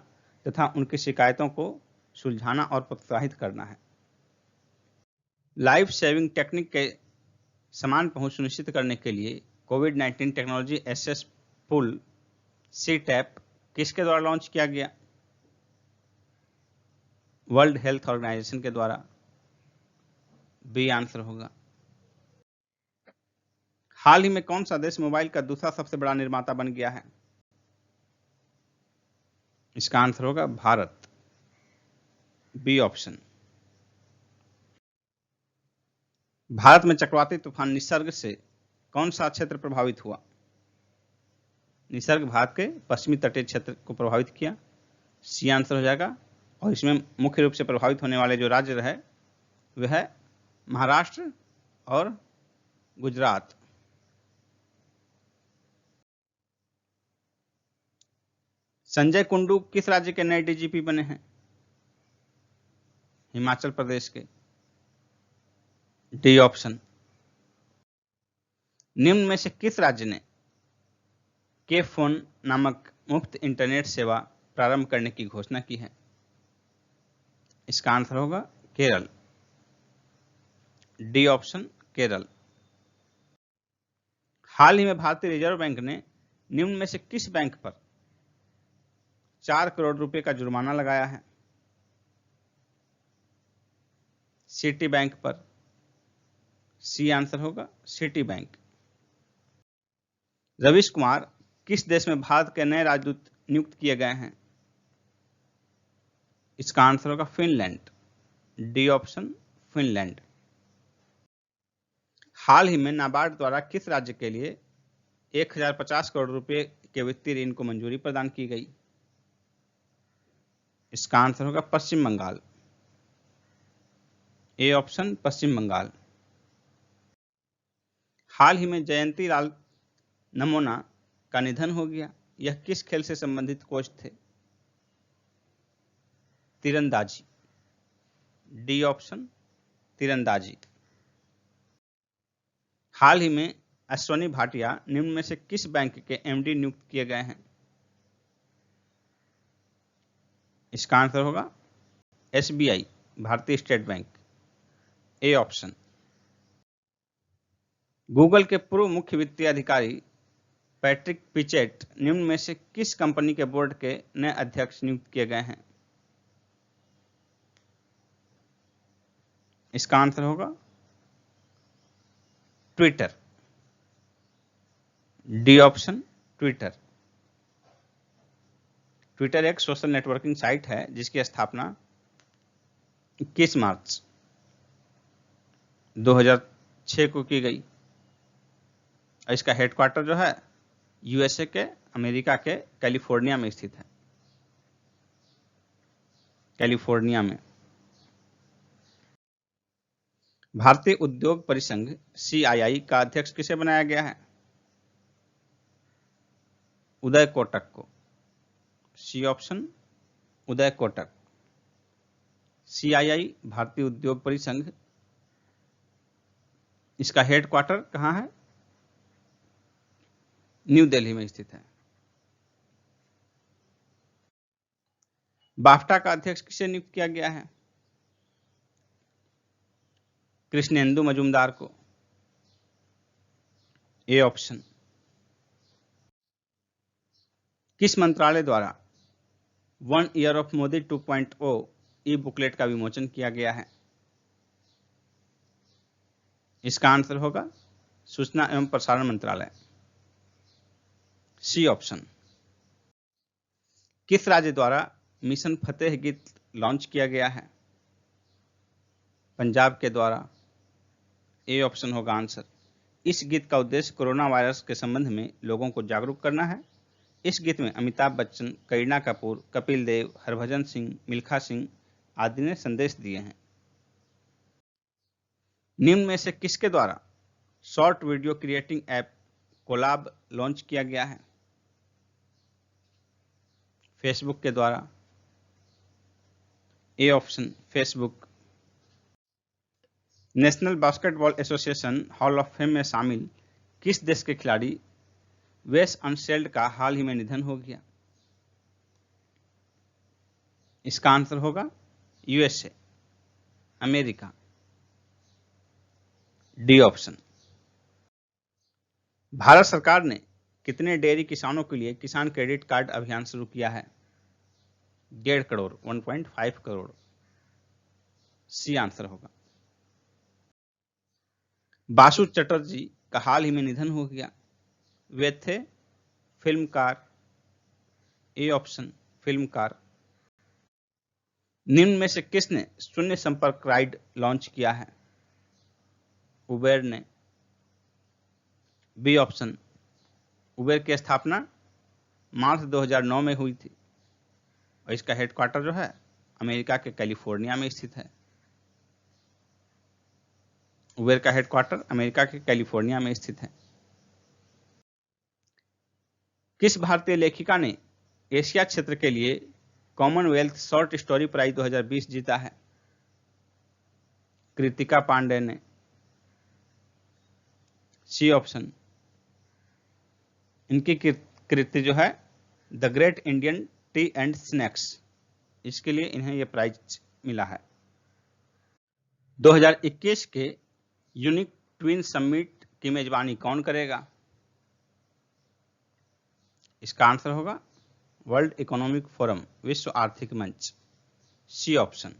तथा उनकी शिकायतों को सुलझाना और प्रोत्साहित करना है। लाइफ सेविंग टेक्निक के समान पहुंच सुनिश्चित करने के लिए कोविड-19 टेक्नोलॉजी एसेस पूल सीटैप किसके द्वारा लॉन्च किया गया? वर्ल्ड हेल्थ ऑर्गेनाइजेशन के द्वारा, बी आंसर होगा। हाल ही में कौन सा देश मोबाइल का दूसरा सबसे बड़ा निर्माता बन गया है? इसका आंसर होगा भारत, बी ऑप्शन। भारत में चक्रवाती तूफान निसर्ग से कौन सा क्षेत्र प्रभावित हुआ? निसर्ग भारत के पश्चिमी तटीय क्षेत्र को प्रभावित किया, सी आंसर हो जाएगा। और इसमें मुख्य रूप से प्रभावित होने वाले जो राज्य रहे वह है महाराष्ट्र और गुजरात। संजय कुंडू किस राज्य के नए डीजीपी बने हैं? हिमाचल प्रदेश के, डी ऑप्शन। निम्न में से किस राज्य ने के फोन नामक मुफ्त इंटरनेट सेवा प्रारंभ करने की घोषणा की है? इसका आंसर होगा केरल, डी ऑप्शन, केरल। हाल ही में भारतीय रिजर्व बैंक ने निम्न में से किस बैंक पर 4 करोड़ रुपए का जुर्माना लगाया है? सिटी बैंक पर, सी आंसर होगा, सिटी बैंक। रवीश कुमार किस देश में भारत के नए राजदूत नियुक्त किए गए हैं? इसका आंसर होगा फिनलैंड, डी ऑप्शन, फिनलैंड। हाल ही में नाबार्ड द्वारा किस राज्य के लिए 1050 करोड़ रुपए के वित्तीय ऋण को मंजूरी प्रदान की गई? इसका आंसर होगा पश्चिम बंगाल। ए ऑप्शन पश्चिम बंगाल। हाल ही में जयंती लाल नमोना का निधन हो गया। यह किस खेल से संबंधित कोच थे? तीरंदाजी। डी ऑप्शन तीरंदाजी। हाल ही में अश्वनी भाटिया निम्न में से किस बैंक के एमडी नियुक्त किए गए हैं? इसका आंसर होगा एसबीआई, भारतीय state bank. A option. Google के पूर्व मुख्य वित्तीय अधिकारी पैट्रिक पिचेट निम्न में से किस कंपनी के बोर्ड के नए अध्यक्ष नियुक्त किए गए हैं? इसका आंसर होगा Twitter. D option Twitter. Twitter एक सोशल नेटवर्किंग साइट है जिसकी स्थापना 21 मार्च 2006 को की गई। इसका हेडक्वार्टर जो है यूएसए के, अमेरिका के कैलिफोर्निया में स्थित है। कैलिफोर्निया में। भारतीय उद्योग परिसंघ सीआईआई का अध्यक्ष किसे बनाया गया है? उदय कोटक को। C option Uday Kotak. CII भारतीय उद्योग परिसंघ, इसका हेडक्वार्टर कहां है? न्यू दिल्ली में स्थित है। बाफ्टा का अध्यक्ष किसे नियुक्त किया गया है? कृष्णेंदु मजूमदार को। A option. किस मंत्रालय द्वारा 1 year of Modi 2.0 E booklet का विमोचन किया गया है? इसका आंसर होगा सूचना एवं प्रसारण मंत्रालय। C option. किस राज्य द्वारा मिशन फतेह गीत लॉन्च किया गया है? पंजाब के द्वारा। ए ऑप्शन होगा आंसर। इस गीत का उद्देश्य कोरोना वायरस के संबंध में लोगों को जागरूक करना है। इस गीत में अमिताभ बच्चन, करीना कपूर, कपिल देव, हरभजन सिंह, मिल्खा सिंह आदि ने संदेश दिए हैं। निम्न में से किसके द्वारा short video creating app Collab launch किया गया है? फेसबुक के द्वारा। A option Facebook. National basketball association hall of fame में शामिल किस देश के खिलाड़ी वेस अनसेल्ड का हाल ही में निधन हो गया? इसका आंसर होगा USA, America. D option. Bharat सरकार ने कितने डेयरी किसानों के लिए किसान क्रेडिट कार्ड अभियान शुरू किया है? 1.5 करोड़, 1.5 करोड़। सी आंसर होगा। बासु चटर्जी का हाल ही में निधन हो गया। वे थे फिल्मकार। ए ऑप्शन फिल्मकार। निम्न में से किसने शून्य संपर्क राइड लॉन्च किया है? उबेर ने। B option. उबेर की स्थापना मार्च 2009 में हुई थी और इसका हेडक्वार्टर जो है अमेरिका के कैलिफोर्निया में स्थित है। उबेर का हेडक्वार्टर अमेरिका के कैलिफोर्निया में स्थित है। किस भारतीय लेखिका ने एशिया क्षेत्र के लिए कॉमनवेल्थ शॉर्ट स्टोरी प्राइज 2020 जीता है? कृतिका पांडे ने। C option. इनकी कृति जो है the great Indian tea and snacks, इसके लिए इन्हें यह प्राइज मिला है। 2021 के यूनिक ट्विन समिट की मेजबानी कौन करेगा? इसका आंसर होगा वर्ल्ड इकोनॉमिक फोरम, विश्व आर्थिक मंच। C option.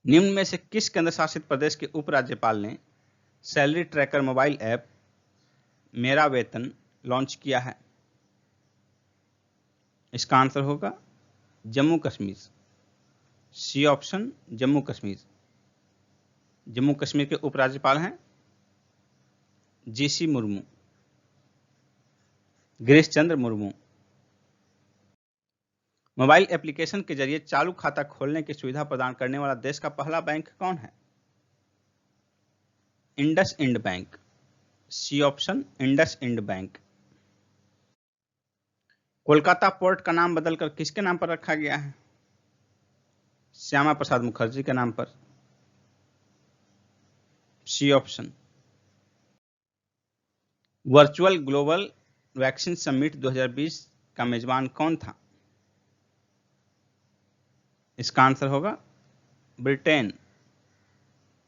निम्न में से किस केंद्र शासित प्रदेश के उपराज्यपाल ने सैलरी ट्रैकर मोबाइल ऐप मेरा वेतन लॉन्च किया है? इसका आंसर होगा जम्मू कश्मीर। C option Jammu Kashmir. जम्मू कश्मीर के उपराज्यपाल हैं GC Murmu, Girish Chandra Murmu. Mobile application के जरिए चालू खाता खोलने की सुविधा प्रदान करने वाला देश का पहला बैंक कौन है? IndusInd bank. C option IndusInd bank. Kolkata port का नाम बदलकर किसके नाम पर रखा गया है? श्यामा प्रसाद मुखर्जी के नाम पर। C option. Virtual global vaccine summit 2020 का मेजबान कौन था? इसका आंसर होगा ब्रिटेन।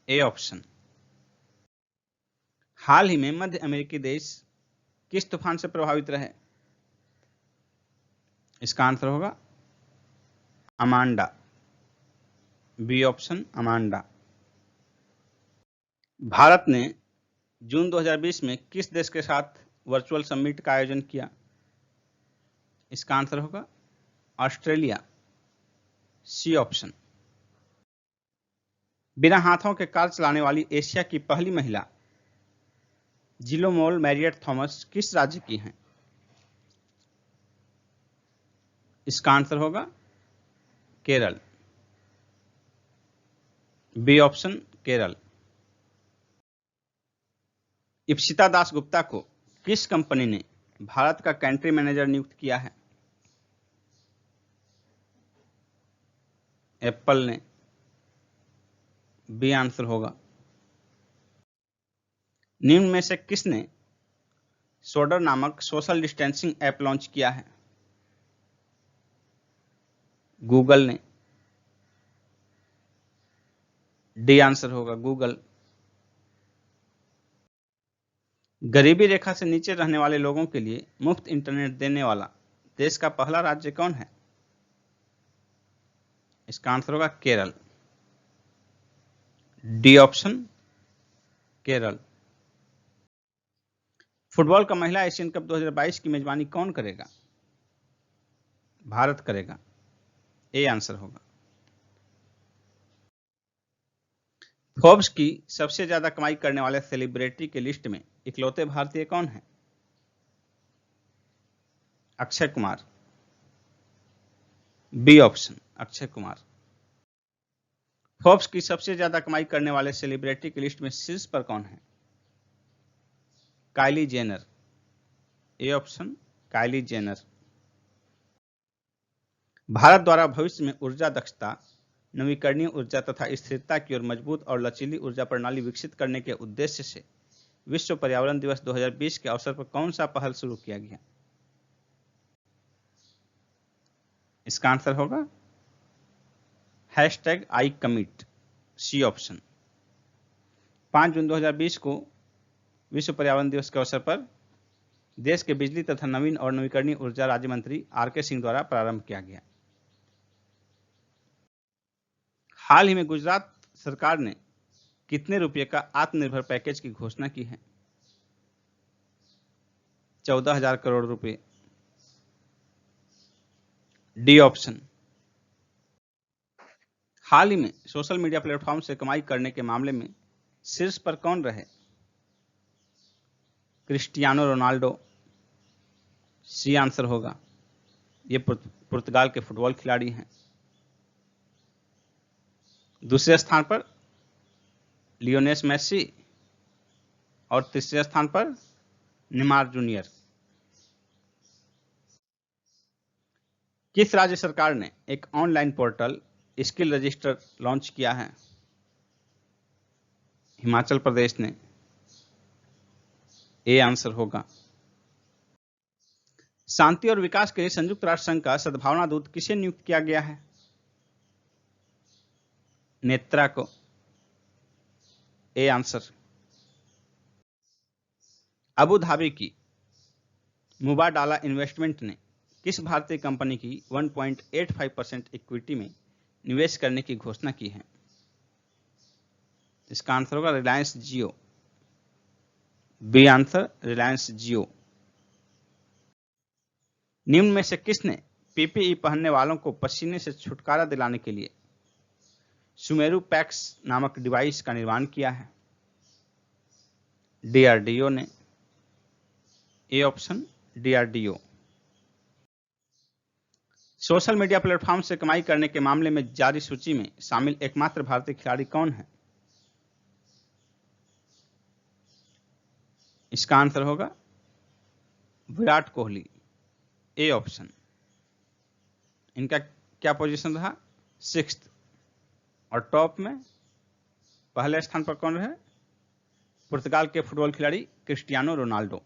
A option. हाल ही में मध्य अमेरिकी देश किस तूफान से प्रभावित रहे? इसका आंसर होगा Amanda. B option Amanda. Bharat ने जून 2020 में किस देश के साथ वर्चुअल समिट का आयोजन किया? इसका आंसर होगा ऑस्ट्रेलिया। C option. बिना हाथों के कार चलाने वाली एशिया की पहली महिला जिलोमोल मैरियट थॉमस किस राज्य की हैं? इसका आंसर होगा केरल। B option Kerala. इप्सिता दास गुप्ता को किस कंपनी ने भारत का कंट्री मैनेजर नियुक्त किया है? एप्पल ने। बी आंसर होगा। निम्न में से किसने सोडर नामक सोशल डिस्टेंसिंग ऐप लॉन्च किया है? गूगल ने। डी आंसर होगा गूगल। गरीबी रेखा से नीचे रहने वाले लोगों के लिए मुफ्त इंटरनेट देने वाला देश का पहला राज्य कौन है? इसका आंसर होगा Kerala. D option Kerala. Football का महिला एशियन कप 2022 की मेजबानी कौन करेगा? भारत करेगा। ए आंसर होगा। फोर्ब्स की सबसे ज्यादा कमाई करने वाले सेलिब्रिटी की लिस्ट में इकलौते भारतीय कौन हैं? Akshay Kumar. B option Akshay Kumar. Forbes की सबसे ज्यादा कमाई करने वाले सेलिब्रिटी की लिस्ट में शीर्ष पर कौन है? Kylie Jenner. A option Kylie Jenner. Bharat द्वारा भविष्य में ऊर्जा दक्षता, नवीकरणीय ऊर्जा तथा स्थिरता की ओर मजबूत और लचीली ऊर्जा प्रणाली विकसित करने के उद्देश्य से विश्व पर्यावरण दिवस 2020 के अवसर पर कौन सा पहल शुरू किया गया? इसका आंसर होगा #ICommit। C option. 5 जून 2020 को विश्व पर्यावरण दिवस के अवसर पर देश के बिजली तथा नवीन और नवीकरणीय ऊर्जा राज्य मंत्री आर.के. सिंह द्वारा प्रारंभ किया गया। हाल ही में गुजरात सरकार ने कितने रुपए का आत्मनिर्भर पैकेज की घोषणा की है? 14,000 करोड़ रुपए। D option. हाल ही में सोशल मीडिया प्लेटफॉर्म से कमाई करने के मामले में शीर्ष पर कौन रहे? Cristiano Ronaldo. सी आंसर होगा। ये पुर्तगाल के फुटबॉल खिलाड़ी हैं। दूसरे स्थान पर लियोनेल मेसी और तीसरे स्थान पर नेमार जूनियर। किस राज्य सरकार ने एक online portal skill register launch किया है? हिमाचल प्रदेश ने। ए आंसर होगा। शांति और विकास के लिए संयुक्त राष्ट्र संघ का सद्भावना दूत किसे नियुक्त किया गया है? नेत्रा को। A answer. अबू धाबी की मुबाडाला इन्वेस्टमेंट ने किस भारतीय कंपनी की 1.85% इक्विटी में निवेश करने की घोषणा की है? इसका आंसर होगा रिलायंस जियो। बी आंसर रिलायंस जियो। निम्न में से किसने पीपीई पहनने वालों को पसीने से छुटकारा दिलाने के लिए सुमेरु पैक्स नामक डिवाइस का निर्माण किया है? डीआरडीओ ने। A option DRDO. Social media platform से कमाई करने के मामले में जारी सूची में शामिल एकमात्र भारतीय खिलाड़ी कौन है? इसका आंसर होगा विराट कोहली। A option. इनका क्या पोजीशन रहा? 6th। और टॉप में पहले स्थान पर कौन रहे? पुर्तगाल के फुटबॉल खिलाड़ी क्रिस्टियानो रोनाल्डो।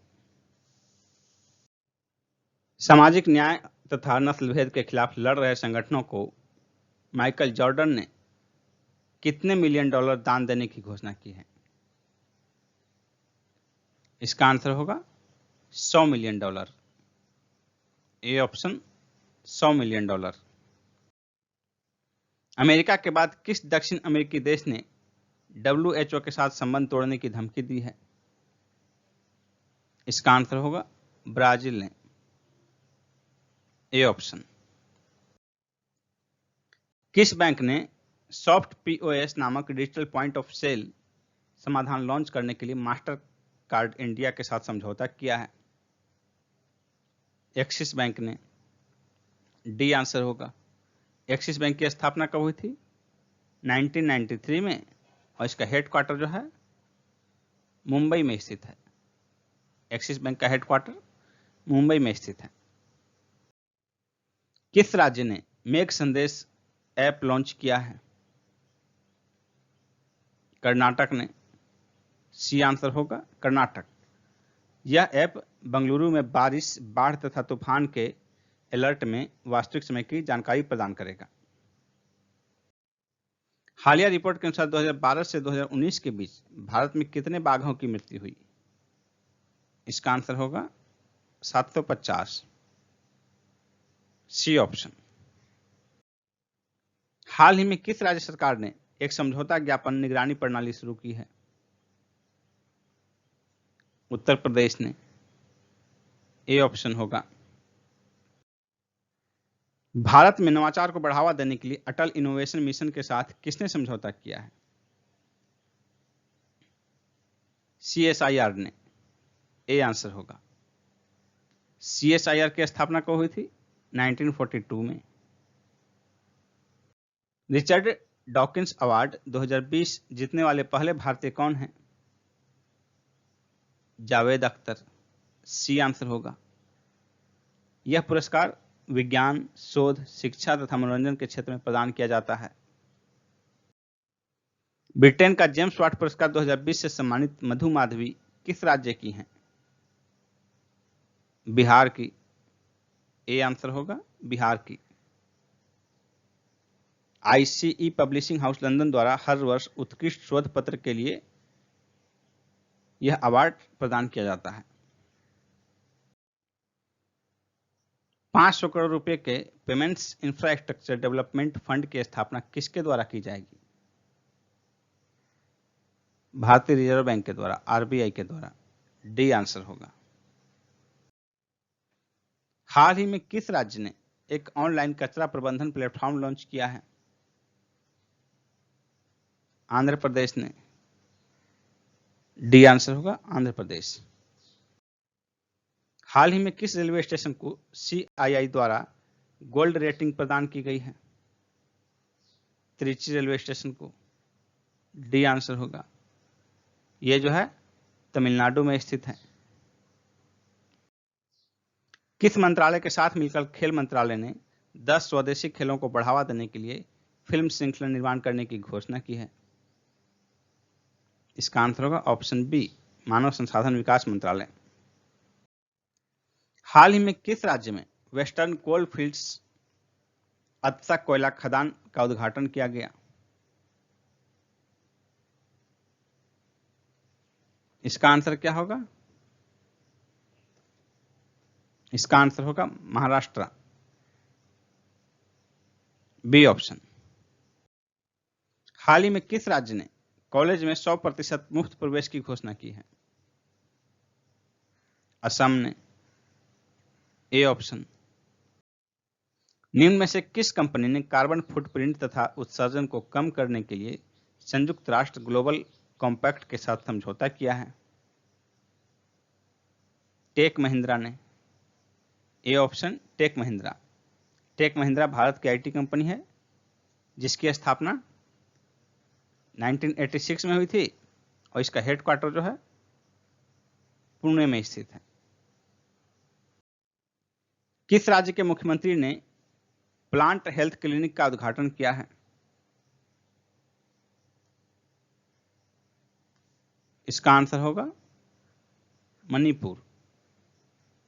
सामाजिक न्याय तथा नस्ल भेद के खिलाफ लड़ रहे संगठनों को माइकल जॉर्डन ने कितने मिलियन डॉलर दान देने की घोषणा की है? इसका आंसर होगा 100 million dollar. A option 100 million dollar. America के बाद किस दक्षिण अमेरिकी देश ने WHO के साथ संबंध तोड़ने की धमकी दी है? इसका आंसर होगा ब्राजील ने। A option. किस बैंक ने सॉफ्ट POS नामक डिजिटल पॉइंट ऑफ सेल समाधान लॉन्च करने के लिए मास्टर कार्ड इंडिया के साथ समझौता किया है? एक्सिस बैंक ने। डी आंसर होगा। एक्सिस बैंक की स्थापना कब हुई थी? 1993 में, और इसका हेडक्वार्टर जो है मुंबई में स्थित है। एक्सिस बैंक का हेडक्वार्टर मुंबई में स्थित है। किस राज्य ने मेघ संदेश ऐप लॉन्च किया है? कर्नाटक ने। सी आंसर होगा कर्नाटक। यह ऐप बंगलुरु में बारिश, बाढ़ तथा तूफान के अलर्ट में वास्तविक समय की जानकारी प्रदान करेगा। हालिया रिपोर्ट के अनुसार 2012 से 2019 के बीच भारत में कितने बाघों की मृत्यु हुई? इसका आंसर होगा 750। C option. हाल ही में किस राज्य सरकार ने एक समझौता ज्ञापन निगरानी प्रणाली शुरू की है? उत्तर प्रदेश ने। ए ऑप्शन होगा। भारत में नवाचार को बढ़ावा देने के लिए अटल इनोवेशन मिशन के साथ किसने समझौता किया है? CSIR ने। ए आंसर होगा। CSIR की स्थापना कब हुई थी? 1942 में। रिचर्ड डॉकिंस अवार्ड 2020 जीतने वाले पहले भारतीय कौन हैं? जावेद अख्तर। सी आंसर होगा। यह पुरस्कार विज्ञान, शोध, शिक्षा तथा मनोरंजन के क्षेत्र में प्रदान किया जाता है। ब्रिटेन का जेम्स वाट पुरस्कार 2020 से सम्मानित मधु माधवी किस राज्य की हैं? बिहार की। ए आंसर होगा बिहार की। ICE पब्लिशिंग हाउस लंदन द्वारा हर वर्ष उत्कृष्ट शोध पत्र के लिए यह अवार्ड प्रदान किया जाता है। 500 करोड़ रुपए के पेमेंट्स इंफ्रास्ट्रक्चर डेवलपमेंट फंड की स्थापना किसके द्वारा की जाएगी? भारतीय रिजर्व बैंक के द्वारा, RBI के द्वारा। डी आंसर होगा। हाल ही में किस राज्य ने एक ऑनलाइन कचरा प्रबंधन प्लेटफॉर्म लॉन्च किया है? आंध्र प्रदेश ने। डी आंसर होगा आंध्र प्रदेश। हाल ही में किस रेलवे स्टेशन को CII द्वारा गोल्ड रेटिंग प्रदान की गई है? त्रिची रेलवे स्टेशन को। डी आंसर होगा। यह जो है तमिलनाडु में स्थित है। किस मंत्रालय के साथ मिलकर खेल मंत्रालय ने 10 स्वदेशी खेलों को बढ़ावा देने के लिए फिल्म श्रृंखला निर्माण करने की घोषणा की है? इसका आंसर होगा ऑप्शन बी, मानव संसाधन विकास मंत्रालय। हाल ही में किस राज्य में वेस्टर्न कोल फील्ड्स अत्सा कोयला खदान का उद्घाटन किया गया? इसका आंसर क्या होगा? इसका आंसर होगा महाराष्ट्र। B option. हाल ही में किस राज्य ने कॉलेज में 100% मुफ्त प्रवेश की घोषणा की है? असम ने। A option. निम्न में से किस कंपनी ने कार्बन फुटप्रिंट तथा उत्सर्जन को कम करने के लिए संयुक्त राष्ट्र ग्लोबल कॉम्पैक्ट के साथ समझौता किया है? टेक महिंद्रा ने। A option Tech Mahindra. टेक महिंद्रा भारत की आईटी कंपनी है जिसकी स्थापना 1986 में हुई थी और इसका हेडक्वार्टर जो है पुणे में स्थित है। किस राज्य के मुख्यमंत्री ने प्लांट हेल्थ क्लिनिक का उद्घाटन किया है? इसका आंसर होगा मणिपुर।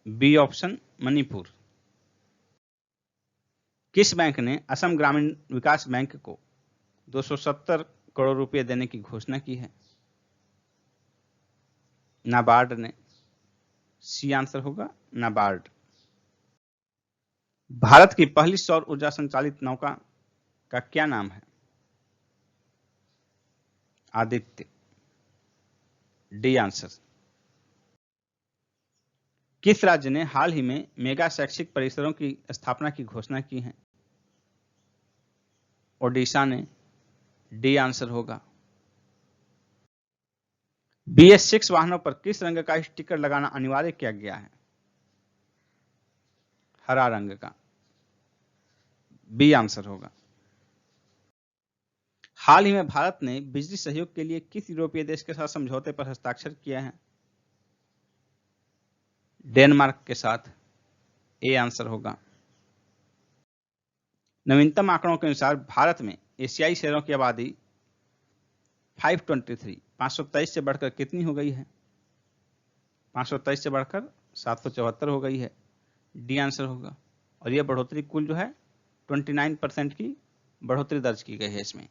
B option Manipur. किस बैंक ने असम ग्रामीण विकास बैंक को 270 करोड़ रुपए देने की घोषणा की है? नाबार्ड ने। सी आंसर होगा नाबार्ड। भारत की पहली सौर ऊर्जा संचालित नौका का क्या नाम है? आदित्य। D answer. किस राज्य ने हाल ही में मेगा शैक्षिक परिसरों की स्थापना की घोषणा की है? ओडिशा ने। डी आंसर होगा। BS6 वाहनों पर किस रंग का स्टिकर लगाना अनिवार्य किया गया है? हरा रंग का। बी आंसर होगा। हाल ही में भारत ने बिजली सहयोग के लिए किस यूरोपीय देश के साथ समझौते पर हस्ताक्षर किया है? डेनमार्क के साथ। ए आंसर होगा। नवीनतम आंकड़ों के अनुसार भारत में एशियाई शेरों की आबादी 523 से बढ़कर कितनी हो गई है? 523 से बढ़कर 774 हो गई है। डी आंसर होगा। और यह बढ़ोतरी कुल जो है 29% की बढ़ोतरी दर्ज की गई है इसमें।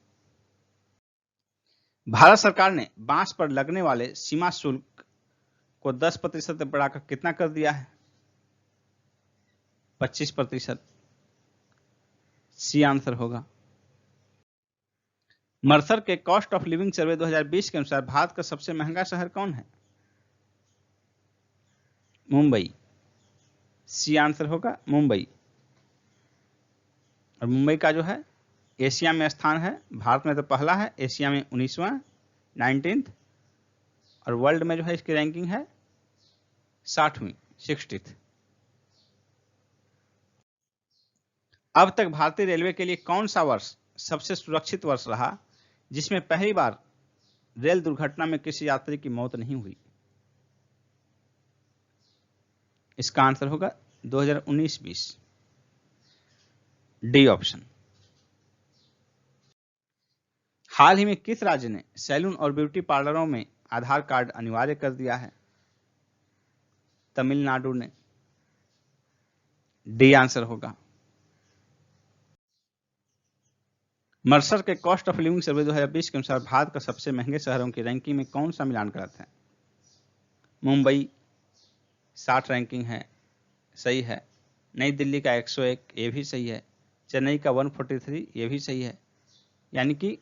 भारत सरकार ने बांस पर लगने वाले सीमा शुल्क को 10% बढ़ाकर कितना कर दिया है? 25%। सी आंसर होगा। मर्सर के कॉस्ट ऑफ लिविंग सर्वे 2020 के अनुसार भारत का सबसे महंगा शहर कौन है? मुंबई। सी आंसर होगा मुंबई। और मुंबई का जो है एशिया में स्थान है, भारत में तो पहला है, एशिया में 19वां 19th, और वर्ल्ड में जो है इसकी रैंकिंग है 60वीं 60th। अब तक भारतीय रेलवे के लिए कौन सा वर्ष सबसे सुरक्षित वर्ष रहा जिसमें पहली बार रेल दुर्घटना में किसी यात्री की मौत नहीं हुई? इसका आंसर होगा 2019-20। D option. हाल ही में किस राज्य ने सैलून और ब्यूटी पार्लरों में आधार कार्ड अनिवार्य कर दिया है? तमिलनाडु ने। डी आंसर होगा। मर्सर के कॉस्ट ऑफ लिविंग सर्वे 2020 के अनुसार भारत का सबसे महंगे शहरों की रैंकिंग में कौन सा मिलान गलत है? मुंबई 60 रैंकिंग है, सही है। नई दिल्ली का 101, ये भी सही है। चेन्नई का 143, ये भी सही है। यानी कि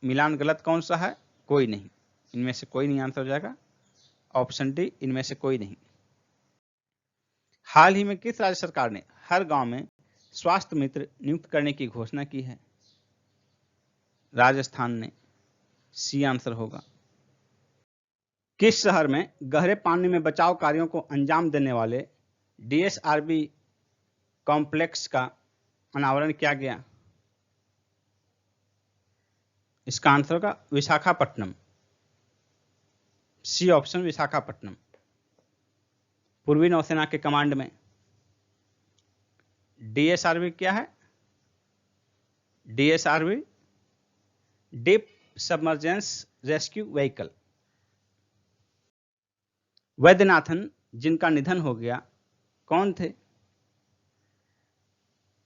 मिलान गलत कौन सा है? कोई नहीं। इनमें से कोई नहीं आंसर हो जाएगा। ऑप्शन डी, इनमें से कोई नहीं। हाल ही में किस राज्य सरकार ने हर गांव में स्वास्थ्य मित्र नियुक्त करने की घोषणा की है? राजस्थान ने। सी आंसर होगा। किस शहर में गहरे पानी में बचाव कार्यों को अंजाम देने वाले DSRB कॉम्प्लेक्स का अनावरण किया गया? इसका आंसर होगा विशाखापट्टनम। C option Visakhapatnam. पूर्वी नौसेना के कमांड में DSRB क्या है? DSRB deep submergence rescue vehicle. Vaidyanathan जिनका निधन हो गया कौन थे?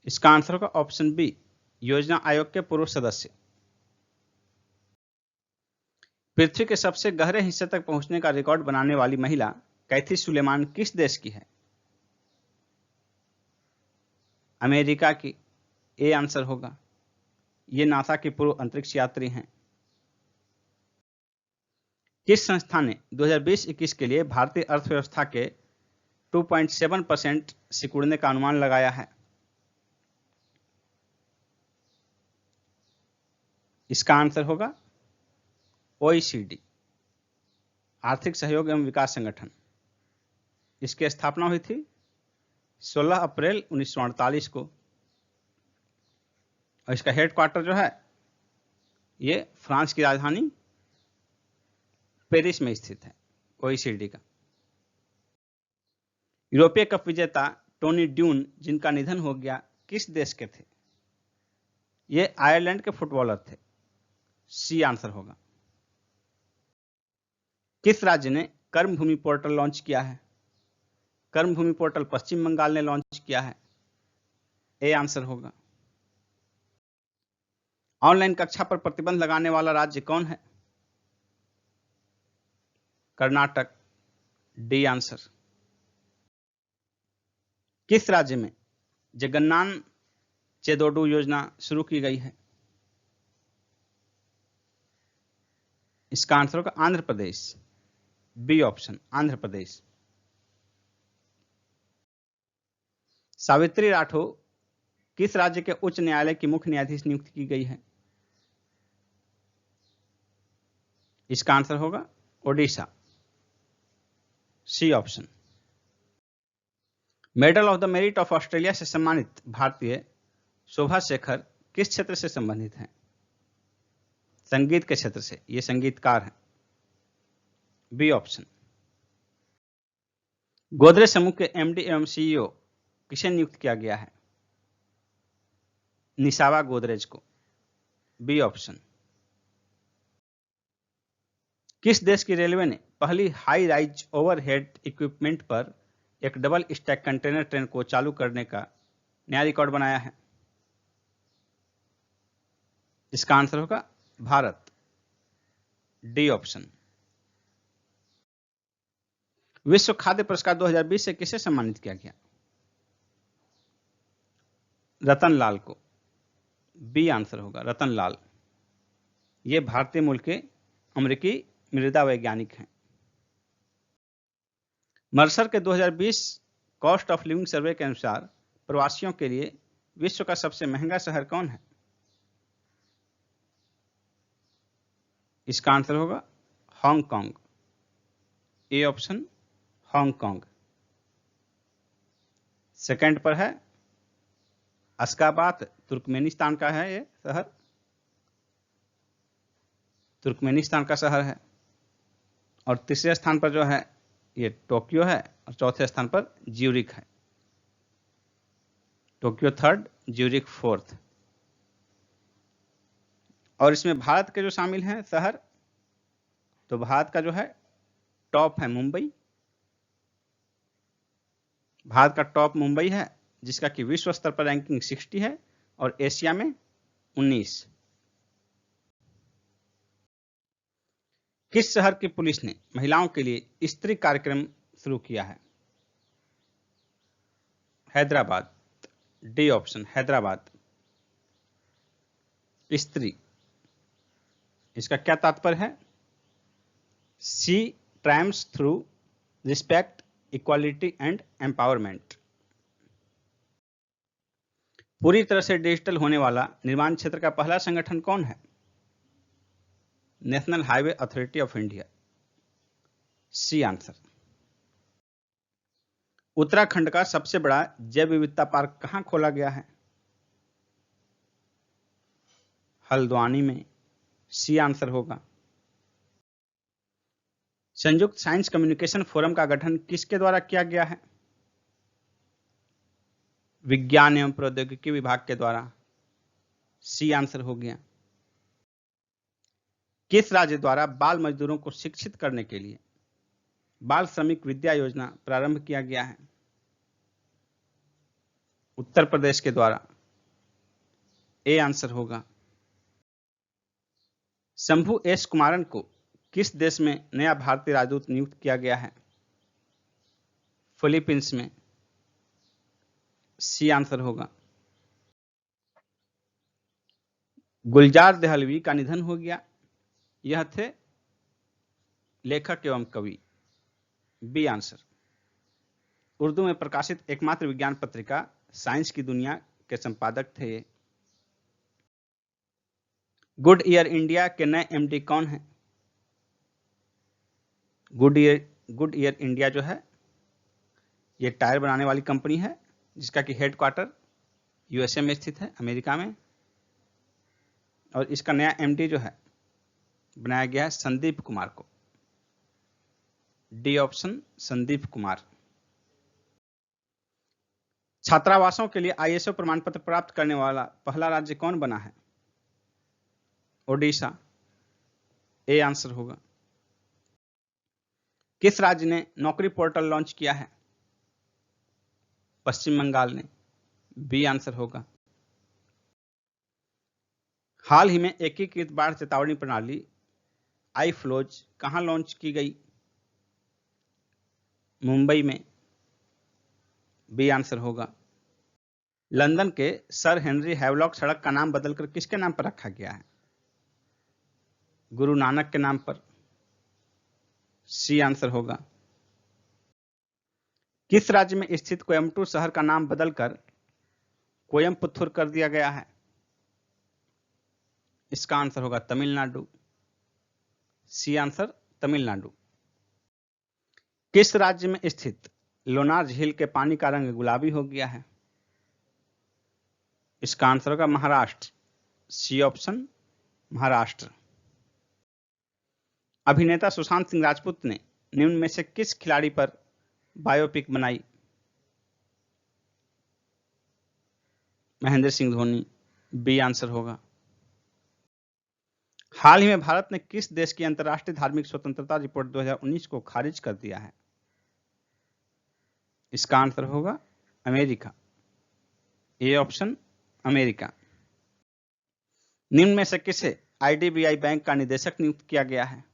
इसका आंसर होगा ऑप्शन बी, योजना आयोग के पूर्व सदस्य। पृथ्वी के सबसे गहरे हिस्से तक पहुंचने का रिकॉर्ड बनाने वाली महिला कैथी सुलेमान किस देश की है? अमेरिका की। ए आंसर होगा। ये नासा की पूर्व अंतरिक्ष यात्री हैं। किस संस्था ने 2020-21 के लिए भारतीय अर्थव्यवस्था के 2.7% सिकुड़ने का अनुमान लगाया है? इसका आंसर होगा OECD, आर्थिक सहयोग एवं विकास संगठन। इसकी स्थापना हुई थी 16 अप्रैल 1948 को और इसका हेडक्वार्टर जो है ये फ्रांस की राजधानी पेरिस में स्थित है, OECD का। यूरोपीय कप विजेता टोनी ड्यून, जिनका निधन हो गया, किस देश के थे? ये आयरलैंड के फुटबॉलर थे। सी आंसर होगा। किस राज्य ने कर्मभूमि पोर्टल लॉन्च किया है? कर्मभूमि पोर्टल पश्चिम बंगाल ने लॉन्च किया है। ए आंसर होगा। ऑनलाइन कक्षा पर प्रतिबंध लगाने वाला राज्य कौन है? कर्नाटक। D answer. किस राज्य में जगन्नाथ चेदोडू योजना शुरू की गई है? इसका आंसर होगा आंध्र प्रदेश। B option, Andhra Pradesh. सावित्री राठौर किस राज्य के उच्च न्यायालय की मुख्य न्यायाधीश नियुक्त की गई है? इसका आंसर होगा Odisha. C option. Medal of the merit of Australia से सम्मानित भारतीय शोभा शेखर किस क्षेत्र से संबंधित हैं? संगीत के क्षेत्र से, ये संगीतकार हैं। B option. गोदरेज समूह के एमडी एवं सीईओ किसे नियुक्त किया गया है? निशावा गोदरेज को। B option. किस देश की रेलवे ने पहली हाई राइज ओवरहेड इक्विपमेंट पर एक डबल स्टैक कंटेनर ट्रेन को चालू करने का नया रिकॉर्ड बनाया है? इसका आंसर होगा भारत। D option. विश्व खाद्य पुरस्कार 2020 से किसे सम्मानित किया गया? रतन लाल को। बी आंसर होगा, रतन लाल। ये भारतीय मूल के अमेरिकी मृदा वैज्ञानिक हैं। मर्सर के 2020 कॉस्ट ऑफ लिविंग सर्वे के अनुसार प्रवासियों के लिए विश्व का सबसे महंगा शहर कौन है? इसका आंसर होगा Hong Kong. A option, Hong Kong. Second पर है अशगाबाद, तुर्कमेनिस्तान का है ये शहर, तुर्कमेनिस्तान का शहर है। और तीसरे स्थान पर जो है ये टोक्यो है और चौथे स्थान पर ज्यूरिख है। Tokyo third, Zurich fourth. और इसमें भारत के जो शामिल हैं शहर, तो भारत का जो है टॉप है मुंबई। भारत का टॉप मुंबई है, जिसका कि विश्व स्तर पर रैंकिंग 60 है और एशिया में 19। किस शहर की पुलिस ने महिलाओं के लिए स्त्री कार्यक्रम शुरू किया है? हैदराबाद। D option, Hyderabad. स्त्री, इसका क्या तात्पर्य है? C triumphs through respect, equality and empowerment. पूरी तरह से डिजिटल होने वाला निर्माण क्षेत्र का पहला संगठन कौन है? National highway authority of India. C answer. Uttarakhand का सबसे बड़ा जैव विविधता पार्क कहां खोला गया है? हल्द्वानी में। सी आंसर होगा। संयुक्त साइंस कम्युनिकेशन फोरम का गठन किसके द्वारा किया गया है? विज्ञान एवं प्रौद्योगिकी विभाग के द्वारा। सी आंसर हो गया। किस राज्य द्वारा बाल मजदूरों को शिक्षित करने के लिए बाल श्रमिक विद्या योजना प्रारंभ किया गया है? उत्तर प्रदेश के द्वारा। ए आंसर होगा। शंभू एस कुमारन को किस देश में नया भारतीय राजदूत नियुक्त किया गया है? फिलीपींस में। सी आंसर होगा। गुलजार देहलवी का निधन हो गया। यह थे लेखक एवं कवि। B answer. उर्दू में प्रकाशित एकमात्र विज्ञान पत्रिका साइंस की दुनिया के संपादक थे। गुड ईयर इंडिया के नए एमडी कौन है? गुड ईयर इंडिया जो है ये टायर बनाने वाली कंपनी है जिसका कि हेडक्वार्टर यूएसए में स्थित है, अमेरिका में। और इसका नया एमडी जो है बनाया गया है संदीप कुमार को। D option, Sandeep Kumar. छात्रावासों के लिए आईएसओ प्रमाण पत्र प्राप्त करने वाला पहला राज्य कौन बना है? ओडिशा, ए आंसर होगा। किस राज्य ने नौकरी पोर्टल लॉन्च किया है? पश्चिम बंगाल ने, बी आंसर होगा। हाल ही में एकीकृत बाढ़ चेतावनी प्रणाली आईफ्लोज कहां लॉन्च की गई? मुंबई में, बी आंसर होगा। लंदन के सर हेनरी हैवलॉक सड़क का नाम बदलकर किसके नाम पर रखा गया है? गुरु नानक के नाम पर, सी आंसर होगा। किस राज्य में स्थित कोयम्बटूर शहर का नाम बदलकर कोयम्बटूर कर दिया गया है? इसका आंसर होगा तमिलनाडु, सी आंसर, तमिलनाडु। किस राज्य में स्थित लोनार झील के पानी का रंग गुलाबी हो गया है? इसका आंसर होगा महाराष्ट्र, सी ऑप्शन, महाराष्ट्र। अभिनेता सुशांत सिंह राजपूत ने निम्न में से किस खिलाड़ी पर बायोपिक बनाई? महेंद्र सिंह धोनी, बी आंसर होगा। हाल ही में भारत ने किस देश की अंतर्राष्ट्रीय धार्मिक स्वतंत्रता रिपोर्ट 2019 को खारिज कर दिया है? इसका आंसर होगा अमेरिका, ए ऑप्शन, अमेरिका। निम्न में से किसे आईडीबीआई बैंक का निदेशक नियुक्त किया गया है?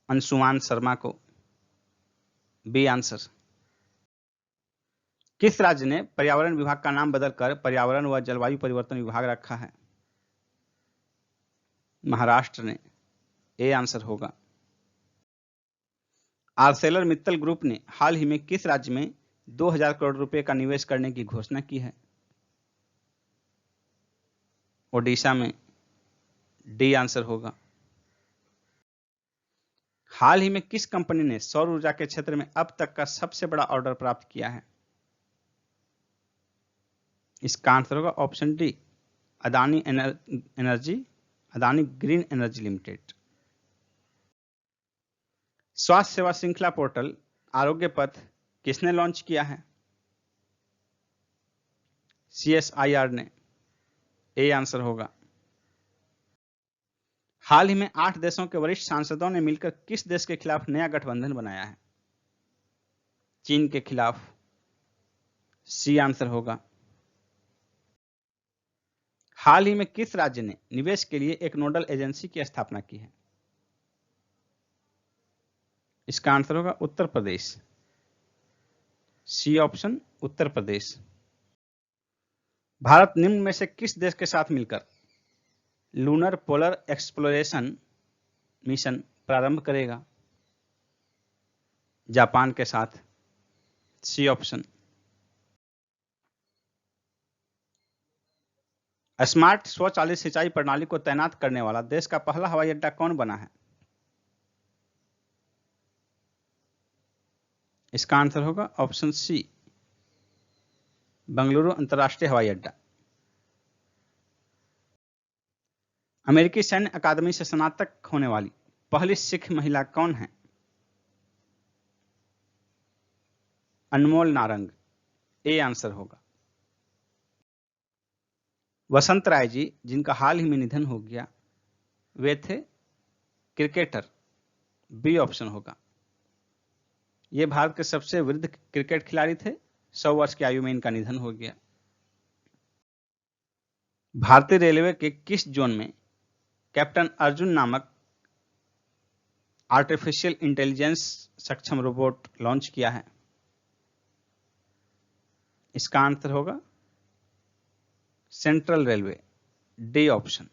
अंशुमान शर्मा को, बी आंसर। किस राज्य ने पर्यावरण विभाग का नाम बदलकर पर्यावरण व जलवायु परिवर्तन विभाग रखा है? महाराष्ट्र ने, ए आंसर होगा। आर्सेलर मित्तल ग्रुप ने हाल ही में किस राज्य में 2000 करोड़ रुपए का निवेश करने की घोषणा की है? ओडिशा में, डी आंसर होगा। हाल ही में किस कंपनी ने सौर ऊर्जा के क्षेत्र में अब तक का सबसे बड़ा ऑर्डर प्राप्त किया है? इसका आंसर होगा option D, Adani energy, Adani green energy limited. स्वास्थ्य सेवा श्रृंखला पोर्टल आरोग्य पथ किसने लॉन्च किया है? सीएसआईआर ने, ए आंसर होगा। हाल ही में 8 देशों के वरिष्ठ सांसदों ने मिलकर किस देश के खिलाफ नया गठबंधन बनाया है? चीन के खिलाफ, सी आंसर होगा। हाल ही में किस राज्य ने निवेश के लिए एक नोडल एजेंसी की स्थापना की है? इसका आंसर होगा उत्तर प्रदेश, सी ऑप्शन, उत्तर प्रदेश। भारत निम्न में से किस देश के साथ मिलकर लूनर पोलर एक्सप्लोरेशन मिशन प्रारंभ करेगा? जापान के साथ, सी ऑप्शन। स्मार्ट स्वचालित सिंचाई प्रणाली को तैनात करने वाला देश का पहला हवाई अड्डा कौन बना है? इसका आंसर होगा ऑप्शन सी, बेंगलुरु अंतर्राष्ट्रीय हवाई अड्डा। अमेरिकी सैन्य अकादमी से स्नातक होने वाली पहली सिख महिला कौन है? अनमोल नारंग, ए आंसर होगा। वसंत राय जी, जिनका हाल ही में निधन हो गया, वे थे क्रिकेटर, बी ऑप्शन होगा। ये भारत के सबसे वृद्ध क्रिकेट खिलाड़ी थे, 100 वर्ष की आयु में इनका निधन हो गया। भारतीय रेलवे के किस जोन में कैप्टन अर्जुन नामक आर्टिफिशियल इंटेलिजेंस सक्षम रोबोट लॉन्च किया है? इसका आंसर होगा सेंट्रल रेलवे, डी ऑप्शन।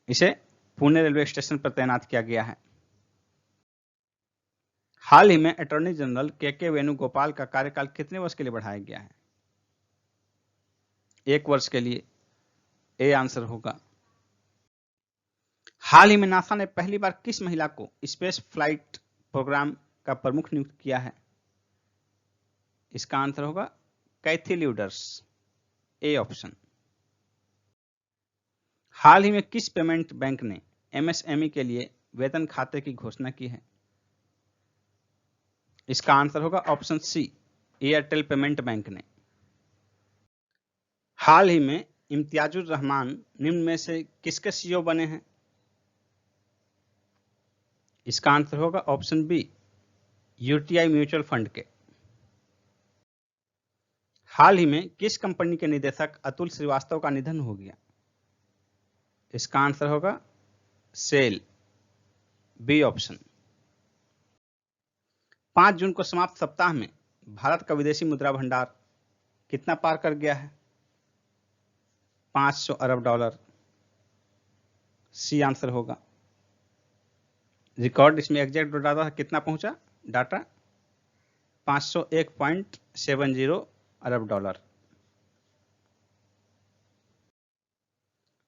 इसे पुणे रेलवे स्टेशन पर तैनात किया गया है। हाल ही में अटॉर्नी जनरल के वेणुगोपाल का कार्यकाल कितने वर्ष के लिए बढ़ाया गया है? 1 वर्ष के लिए। ए आंसर होगा। हाल ही में नासा ने पहली बार किस महिला को स्पेस फ्लाइट प्रोग्राम का प्रमुख नियुक्त किया है? इसका आंसर होगा कैथी ल्यूडर्स। A option. हाल ही में किस पेमेंट बैंक ने एमएसएमई के लिए वेतन खाते की घोषणा की है? इसका आंसर होगा option C, Airtel payment bank ने। हाल ही में इम्तियाजुर रहमान निम्न में से किसके सीईओ बने हैं? इसका आंसर होगा option B, UTI mutual fund के। हाल ही में किस कंपनी के निदेशक अतुल श्रीवास्तव का निधन हो गया? इसका आंसर होगा सेल, बी ऑप्शन। 5 जून को समाप्त सप्ताह में भारत का विदेशी मुद्रा भंडार कितना पार कर गया है? 500 अरब डॉलर। सी आंसर होगा। रिकॉर्ड इसमें एग्जैक्ट डाटा कितना पहुंचा? डाटा 501.70 अरब डॉलर।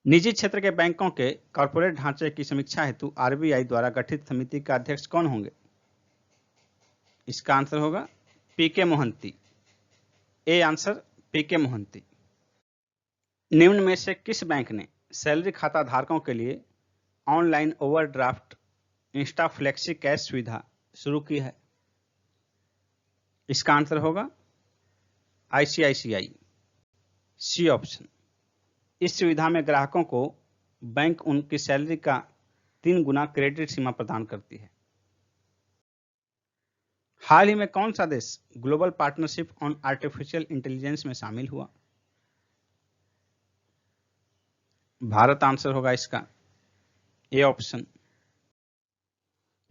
निजी क्षेत्र के बैंकों के कॉर्पोरेट ढांचे की समीक्षा हेतु आरबीआई द्वारा गठित समिति के अध्यक्ष कौन होंगे? इसका आंसर होगा पीके मोहंती। ए आंसर, पीके मोहंती। निम्न में से किस बैंक ने सैलरी खाता धारकों के लिए online overdraft Insta flexi cash सुविधा शुरू की है? इसका आंसर होगा आईसीआईसीआई। C option. इस सुविधा में ग्राहकों को बैंक उनकी सैलरी का 3 गुना क्रेडिट सीमा प्रदान करती है। हाल ही में कौन सा देश global partnership on artificial intelligence में शामिल हुआ? भारत आंसर होगा इसका। A option.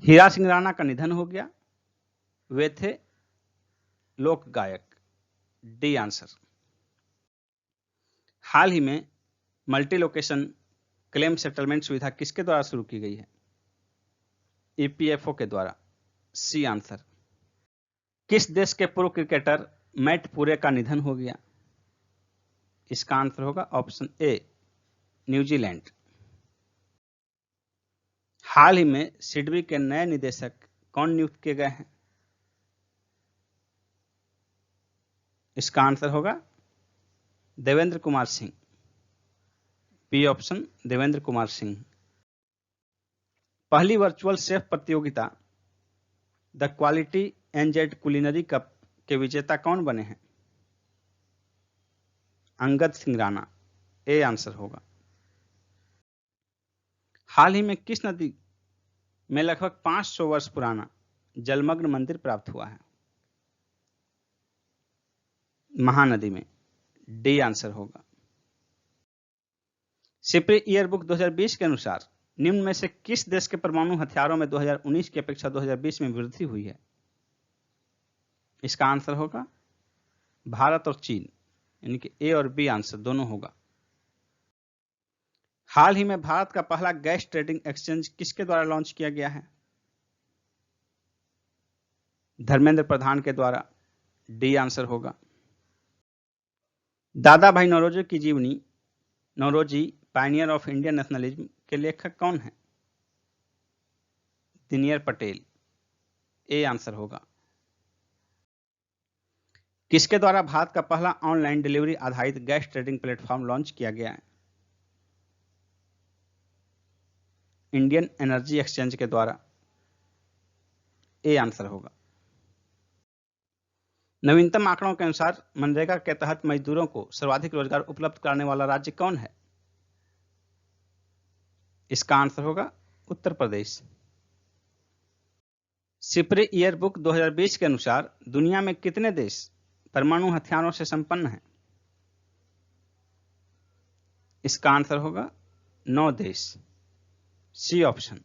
हीरा सिंह राणा का निधन हो गया, वे थे लोक गायक। D answer. हाल ही में मल्टी लोकेशन क्लेम सेटलमेंट सुविधा किसके द्वारा शुरू की गई है? ईपीएफओ के द्वारा। C answer. किस देश के पूर्व क्रिकेटर मैट पुरे का निधन हो गया? इसका आंसर होगा ऑप्शन ए, न्यूजीलैंड। हाल ही में सिडबी के नए निदेशक कौन नियुक्त किए गए हैं? इसका आंसर होगा देवेंद्र कुमार सिंह। B option, Devendra Kumar Singh. पहली वर्चुअल शेफ प्रतियोगिता the quality NZ culinary cup के विजेता कौन बने हैं? अंगद सिंह राणा। ए आंसर होगा। हाल ही में किस नदी में लगभग 500 वर्ष पुराना जलमग्न मंदिर प्राप्त हुआ है? महानदी में। डी आंसर होगा। सिप्री ईयरबुक 2020 के अनुसार निम्न में से किस देश के परमाणु हथियारों में 2019 की अपेक्षा 2020 में वृद्धि हुई है? इसका आंसर होगा भारत और चीन, यानी कि ए और बी आंसर दोनों होगा। हाल ही में भारत का पहला गैस ट्रेडिंग एक्सचेंज किसके द्वारा लॉन्च किया गया है? धर्मेंद्र प्रधान के द्वारा। डी आंसर होगा। दादा भाई नौरोजी की जीवनी Naoroji pioneer of Indian nationalism के लेखक कौन है? दिनकर पटेल। ए आंसर होगा। किसके द्वारा भारत का पहला ऑनलाइन डिलीवरी आधारित गैस ट्रेडिंग प्लेटफॉर्म लॉन्च किया गया है? इंडियन एनर्जी एक्सचेंज के द्वारा। ए आंसर होगा। नवीनतम आंकड़ों के अनुसार मनरेगा के तहत मजदूरों को सर्वाधिक रोजगार उपलब्ध कराने वाला राज्य कौन है? इसका आंसर होगा उत्तर प्रदेश। सिप्री ईयरबुक 2020 के अनुसार दुनिया में कितने देश परमाणु हथियारों से संपन्न हैं? इसका आंसर होगा 9 देश। C option.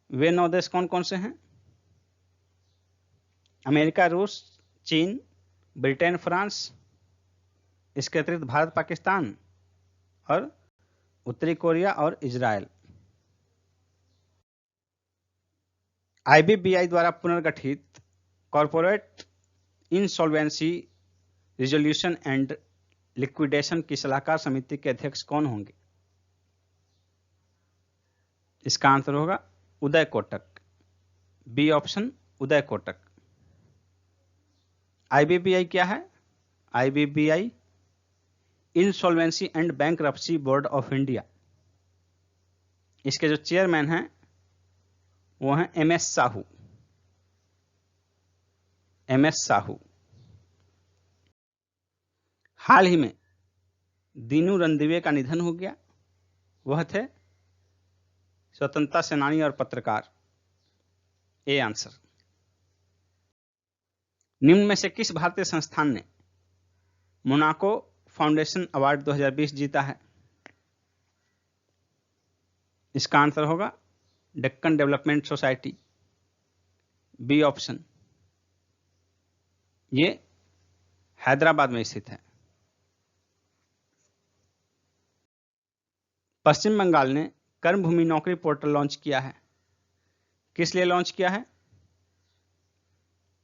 वे 9 देश कौन कौन से हैं? अमेरिका, रूस, चीन, ब्रिटेन, फ्रांस, इसके अतिरिक्त भारत, पाकिस्तान और उत्तरी कोरिया और इजराइल। आईबीबीआई द्वारा पुनर्गठित corporate insolvency resolution and liquidation की सलाहकार समिति के अध्यक्ष कौन होंगे? इसका आंसर होगा Uday Kotak, B option Uday Kotak. IBBI क्या है? IBBI insolvency and bankruptcy board of India. इसके जो चेयरमैन हैं वो हैं एमएस साहू। एमएस साहू। हाल ही में दीनू रणदिवे का निधन हो गया। वह थे स्वतंत्रता सेनानी और पत्रकार। A answer. निम्न में से किस भारतीय संस्थान ने मोनाको फाउंडेशन अवार्ड 2020 जीता है? इसका आंसर होगा Deccan development society, B option. ये हैदराबाद में स्थित है। पश्चिम बंगाल ने कर्मभूमि नौकरी पोर्टल लॉन्च किया है। किस लिए लॉन्च किया है?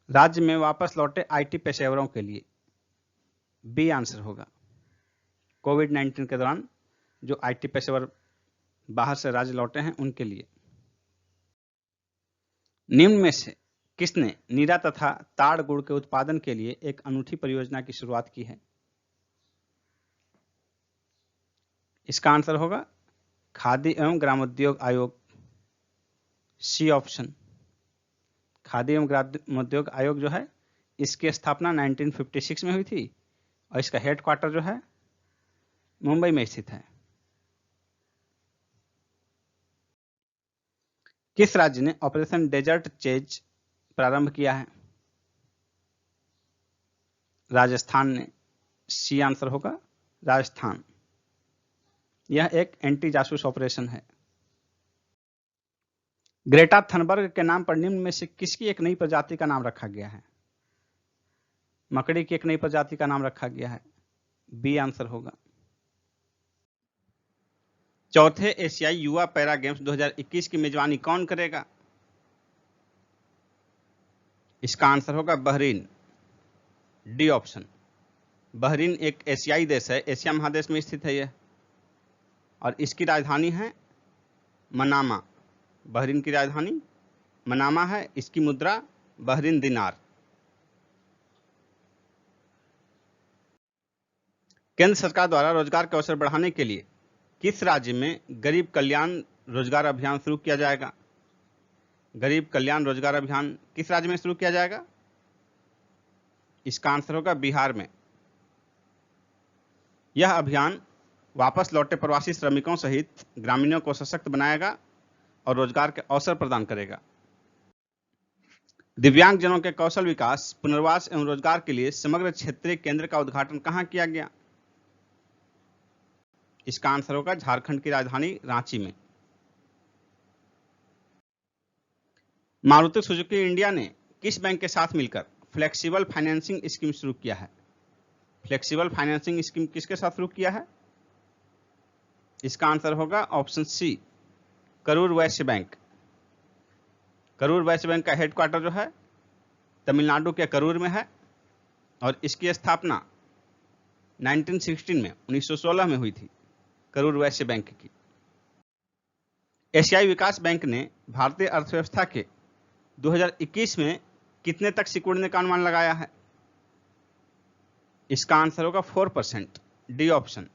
राज्य में वापस लौटे आईटी पेशेवरों के लिए, बी आंसर होगा। कोविड-19 के दौरान जो आईटी पेशेवर बाहर से राज्य लौटे हैं उनके लिए। निम्न में से किसने नीरा तथा ताड़ गुड़ के उत्पादन के लिए एक अनूठी परियोजना की शुरुआत की है? इसका आंसर होगा खादी एवं ग्रामोद्योग आयोग, सी ऑप्शन। खादी एवं ग्रामोद्योग आयोग जो है इसकी स्थापना 1956 में हुई थी और इसका हेडक्वार्टर जो है मुंबई में स्थित है। किस राज्य ने ऑपरेशन डेजर्ट चेज प्रारंभ किया है? राजस्थान ने, सी आंसर होगा राजस्थान। यह एक एंटी जासूस ऑपरेशन है। ग्रेटा थनबर्ग के नाम पर निम्न में से किसकी एक नई प्रजाति का नाम रखा गया है? मकड़ी की एक नई प्रजाति का नाम रखा गया है, बी आंसर होगा। चौथे एशियाई युवा पैरा गेम्स 2021 की मेजबानी कौन करेगा? इसका आंसर होगा बहरीन, डी ऑप्शन। बहरीन एक एशियाई देश है, एशिया महादेश में स्थित है यह, और इसकी राजधानी है मनामा। बहरीन की राजधानी मनामा है। इसकी मुद्रा बहरीन दिनार। केंद्र सरकार द्वारा रोजगार के अवसर बढ़ाने के लिए किस राज्य में गरीब कल्याण रोजगार अभियान शुरू किया जाएगा? गरीब कल्याण रोजगार अभियान किस राज्य में शुरू किया जाएगा? इसका आंसर होगा बिहार में। यह अभियान वापस लौटे प्रवासी श्रमिकों सहित ग्रामीणों को सशक्त बनाएगा और रोजगार के अवसर प्रदान करेगा। दिव्यांगजनों के कौशल विकास, पुनर्वास एवं रोजगार के लिए समग्र क्षेत्रीय केंद्र का उद्घाटन कहां किया गया? इसका आंसर होगा झारखंड की राजधानी रांची में। मारुति सुजुकी इंडिया ने किस बैंक के साथ मिलकर फ्लेक्सिबल फाइनेंसिंग स्कीम शुरू किया है? फ्लेक्सिबल फाइनेंसिंग स्कीम किसके साथ शुरू किया है? इसका आंसर होगा ऑप्शन सी, करूर वैश्य बैंक। करूर वैश्य बैंक का हेडक्वार्टर जो है तमिलनाडु के करूर में है और इसकी स्थापना 1916 में हुई थी, करूर वैश्य बैंक की। एशियाई विकास बैंक ने भारतीय अर्थव्यवस्था के 2021 में कितने तक सिकुड़ने का अनुमान लगाया है? इसका आंसर होगा 4%, डी ऑप्शन।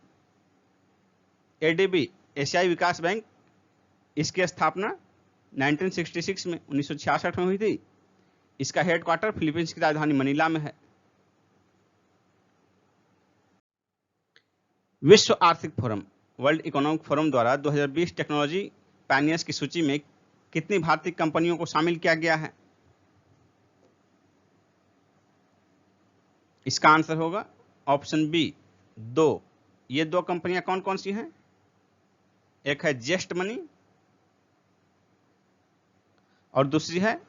एडीबी एशियाई विकास बैंक, इसकी स्थापना 1966 में 1966 में हुई थी। इसका हेडक्वार्टर फिलीपींस की राजधानी मनीला में है। विश्व आर्थिक फोरम, वर्ल्ड इकोनॉमिक फोरम द्वारा 2020 टेक्नोलॉजी पायनियर्स की सूची में कितनी भारतीय कंपनियों को शामिल किया गया है? इसका आंसर होगा ऑप्शन बी, 2। ये दो कंपनियां कौन कौन सी हैं? एक है जेस्ट मनी और दूसरी है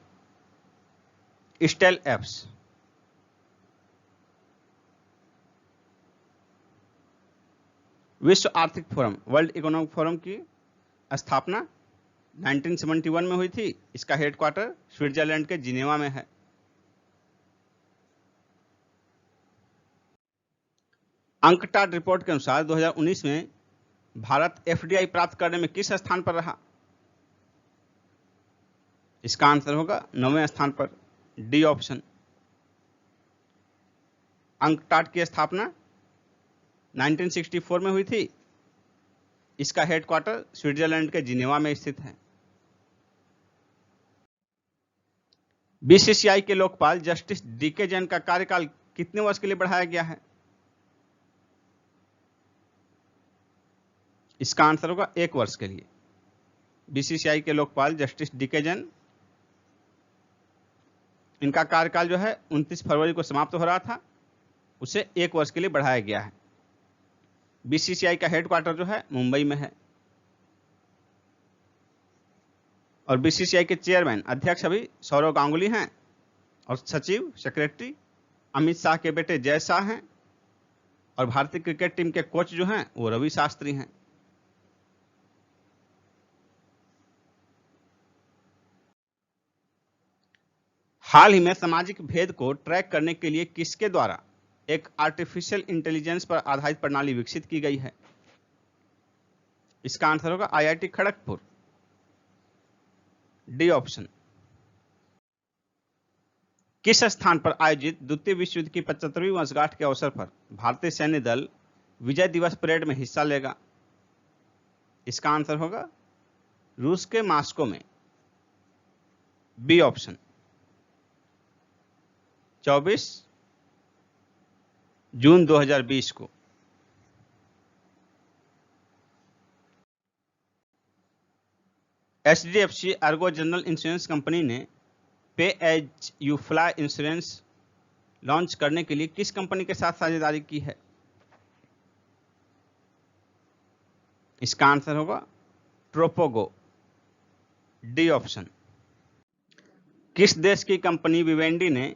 स्टेल एप्स। विश्व आर्थिक फोरम, वर्ल्ड इकोनॉमिक फोरम की स्थापना 1971 में हुई थी। इसका हेडक्वार्टर स्विट्जरलैंड के जिनेवा में है। अंकटाड रिपोर्ट के अनुसार 2019 में भारत एफडीआई प्राप्त करने में किस स्थान पर रहा? इसका आंसर होगा 9वें स्थान पर, डी ऑप्शन। अंकटाड की स्थापना 1964 में हुई थी। इसका हेडक्वार्टर स्विट्जरलैंड के जिनेवा में स्थित है। बीसीसीआई के लोकपाल जस्टिस डीके जैन का कार्यकाल कितने वर्ष के लिए बढ़ाया गया है? इसका आंसर होगा 1 वर्ष के लिए। बीसीसीआई के लोकपाल जस्टिस डीके जैन, इनका कार्यकाल जो है 29 फरवरी को समाप्त हो रहा था, उसे 1 वर्ष के लिए बढ़ाया गया है। बीसीसीआई का हेडक्वार्टर जो है मुंबई में है और बीसीसीआई के चेयरमैन अध्यक्ष अभी सौरव गांगुली हैं और सचिव सेक्रेटरी अमित शाह के बेटे जय शाह हैं और भारतीय क्रिकेट टीम के कोच जो हैं वो रवि शास्त्री हैं। हाल ही में सामाजिक भेद को ट्रैक करने के लिए किसके द्वारा एक आर्टिफिशियल इंटेलिजेंस पर आधारित प्रणाली विकसित की गई है? इसका आंसर होगा आईआईटी खड़गपुर, डी ऑप्शन। किस स्थान पर आयोजित द्वितीय विश्व युद्ध की 75वीं वर्षगांठ के अवसर पर भारतीय सैन्य दल विजय दिवस परेड में हिस्सा लेगा? इसका आंसर होगा रूस के मास्को में, बी ऑप्शन। 24 जून 2020 को। HDFC Ergo general insurance company ने pay as you fly insurance launch करने के लिए किस कंपनी के साथ साझेदारी की है? इसका आंसर होगा ट्रोपोगो, डी ऑप्शन। किस देश की कंपनी विवेंडी ने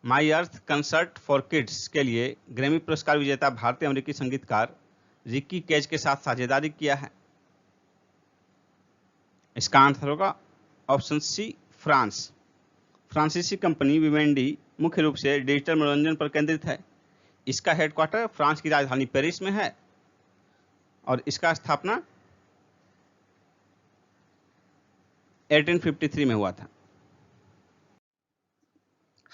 माई अर्थ कंसर्ट फॉर किड्स के लिए ग्रैमी पुरस्कार विजेता भारतीय अमेरिकी संगीतकार रिकी केज के साथ साझेदारी किया है? इसका आंसर होगा ऑप्शन सी, फ्रांस। फ्रांसीसी कंपनी विवेंडी मुख्य रूप से डिजिटल मनोरंजन पर केंद्रित है। इसका हेडक्वार्टर फ्रांस की राजधानी पेरिस में है और इसका स्थापना 1853 में हुआ था।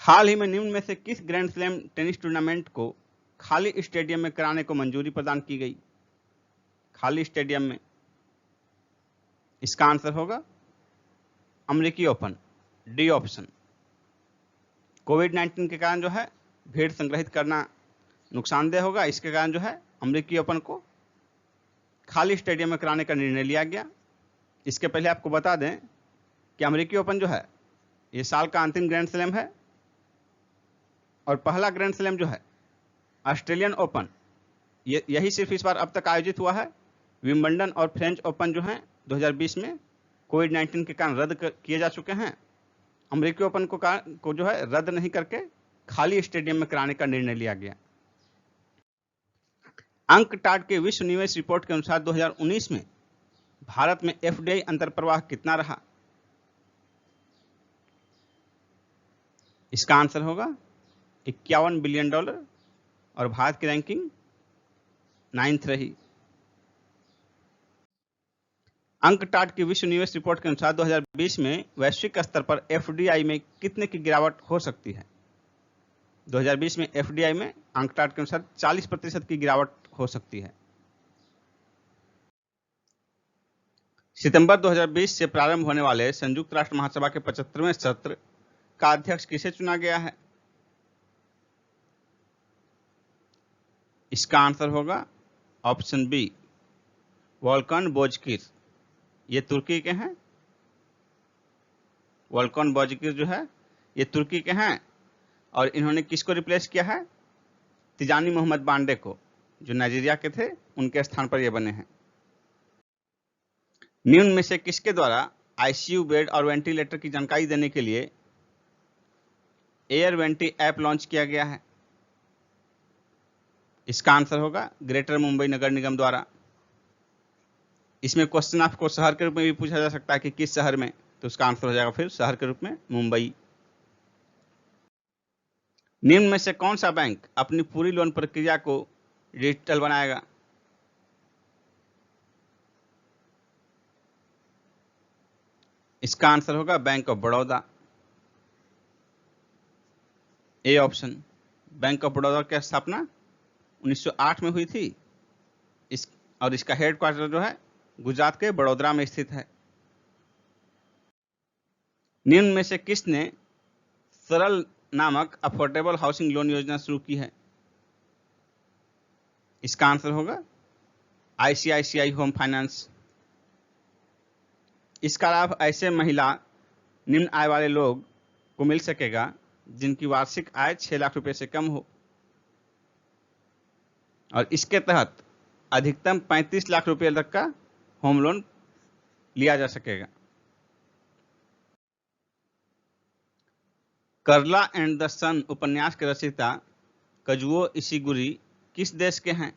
हाल ही में निम्न में से किस ग्रैंड स्लैम टेनिस टूर्नामेंट को खाली स्टेडियम में कराने को मंजूरी प्रदान की गई? खाली स्टेडियम में। इसका आंसर होगा अमेरिकी ओपन, डी ऑप्शन। कोविड-19 के कारण जो है भीड़ संग्रहित करना नुकसानदेह होगा, इसके कारण जो है अमेरिकी ओपन को खाली स्टेडियम में कराने का निर्णय लिया गया। इसके पहले आपको बता दें कि अमेरिकी ओपन जो है ये साल का अंतिम ग्रैंड स्लैम है और पहला ग्रैंड स्लैम जो है ऑस्ट्रेलियन ओपन, यही सिर्फ इस बार अब तक आयोजित हुआ है। विंबलडन और फ्रेंच ओपन जो है 2020 में कोविड-19 के कारण रद्द किए जा चुके हैं। अमेरिकी ओपन को जो है रद्द नहीं करके खाली स्टेडियम में कराने का निर्णय लिया गया। अंकटाड के विश्व निवेश रिपोर्ट के अनुसार 2019 में भारत में एफडीआई अंतर्प्रवाह कितना रहा? इसका आंसर होगा $51 बिलियन और भारत की रैंकिंग 9th रही। अंकटाड की विश्व निवेश रिपोर्ट के अनुसार 2020 में वैश्विक स्तर पर एफडीआई में कितने की गिरावट हो सकती है? 2020 में एफडीआई में अंकटाड के अनुसार 40% की गिरावट हो सकती है। सितंबर 2020 से प्रारंभ होने वाले संयुक्त राष्ट्र महासभा के 75वें सत्र का अध्यक्ष किसे चुना गया है? इसका आंसर होगा ऑप्शन बी, वोल्कन बोजकिर। ये तुर्की के हैं। वोल्कन बोजकिर जो है ये तुर्की के हैं और इन्होंने किसको रिप्लेस किया है? तिजानी मोहम्मद बांडे को, जो नाइजीरिया के थे, उनके स्थान पर ये बने हैं। निम्न में से किसके द्वारा आईसीयू बेड और वेंटिलेटर की जानकारी देने के लिए एयर वेंटी ऐप लॉन्च किया गया है? इसका आंसर होगा ग्रेटर मुंबई नगर निगम द्वारा। इसमें क्वेश्चन आपको शहर के रूप में भी पूछा जा सकता है कि किस शहर में, तो उसका आंसर हो जाएगा फिर शहर के रूप में मुंबई। निम्न में से कौन सा बैंक अपनी पूरी लोन प्रक्रिया को डिजिटल बनाएगा? इसका आंसर होगा bank of Baroda, A option. Bank of Baroda की स्थापना 1908 में हुई थी और इसका हेडक्वार्टर जो है गुजरात के बड़ोदरा में स्थित है। निम्न में से किसने सरल नामक अफोर्डेबल हाउसिंग लोन योजना शुरू की है? इसका आंसर होगा आईसीआईसीआई होम फाइनेंस। इसका लाभ ऐसे महिला निम्न आय वाले लोग को मिल सकेगा जिनकी वार्षिक आय 6 लाख रुपए से कम हो, और इसके तहत अधिकतम 35 लाख रुपए तक का होम लोन लिया जा सकेगा। करला एंड द सन उपन्यास के रचयिता कजुओ इशिगुरी किस देश के हैं?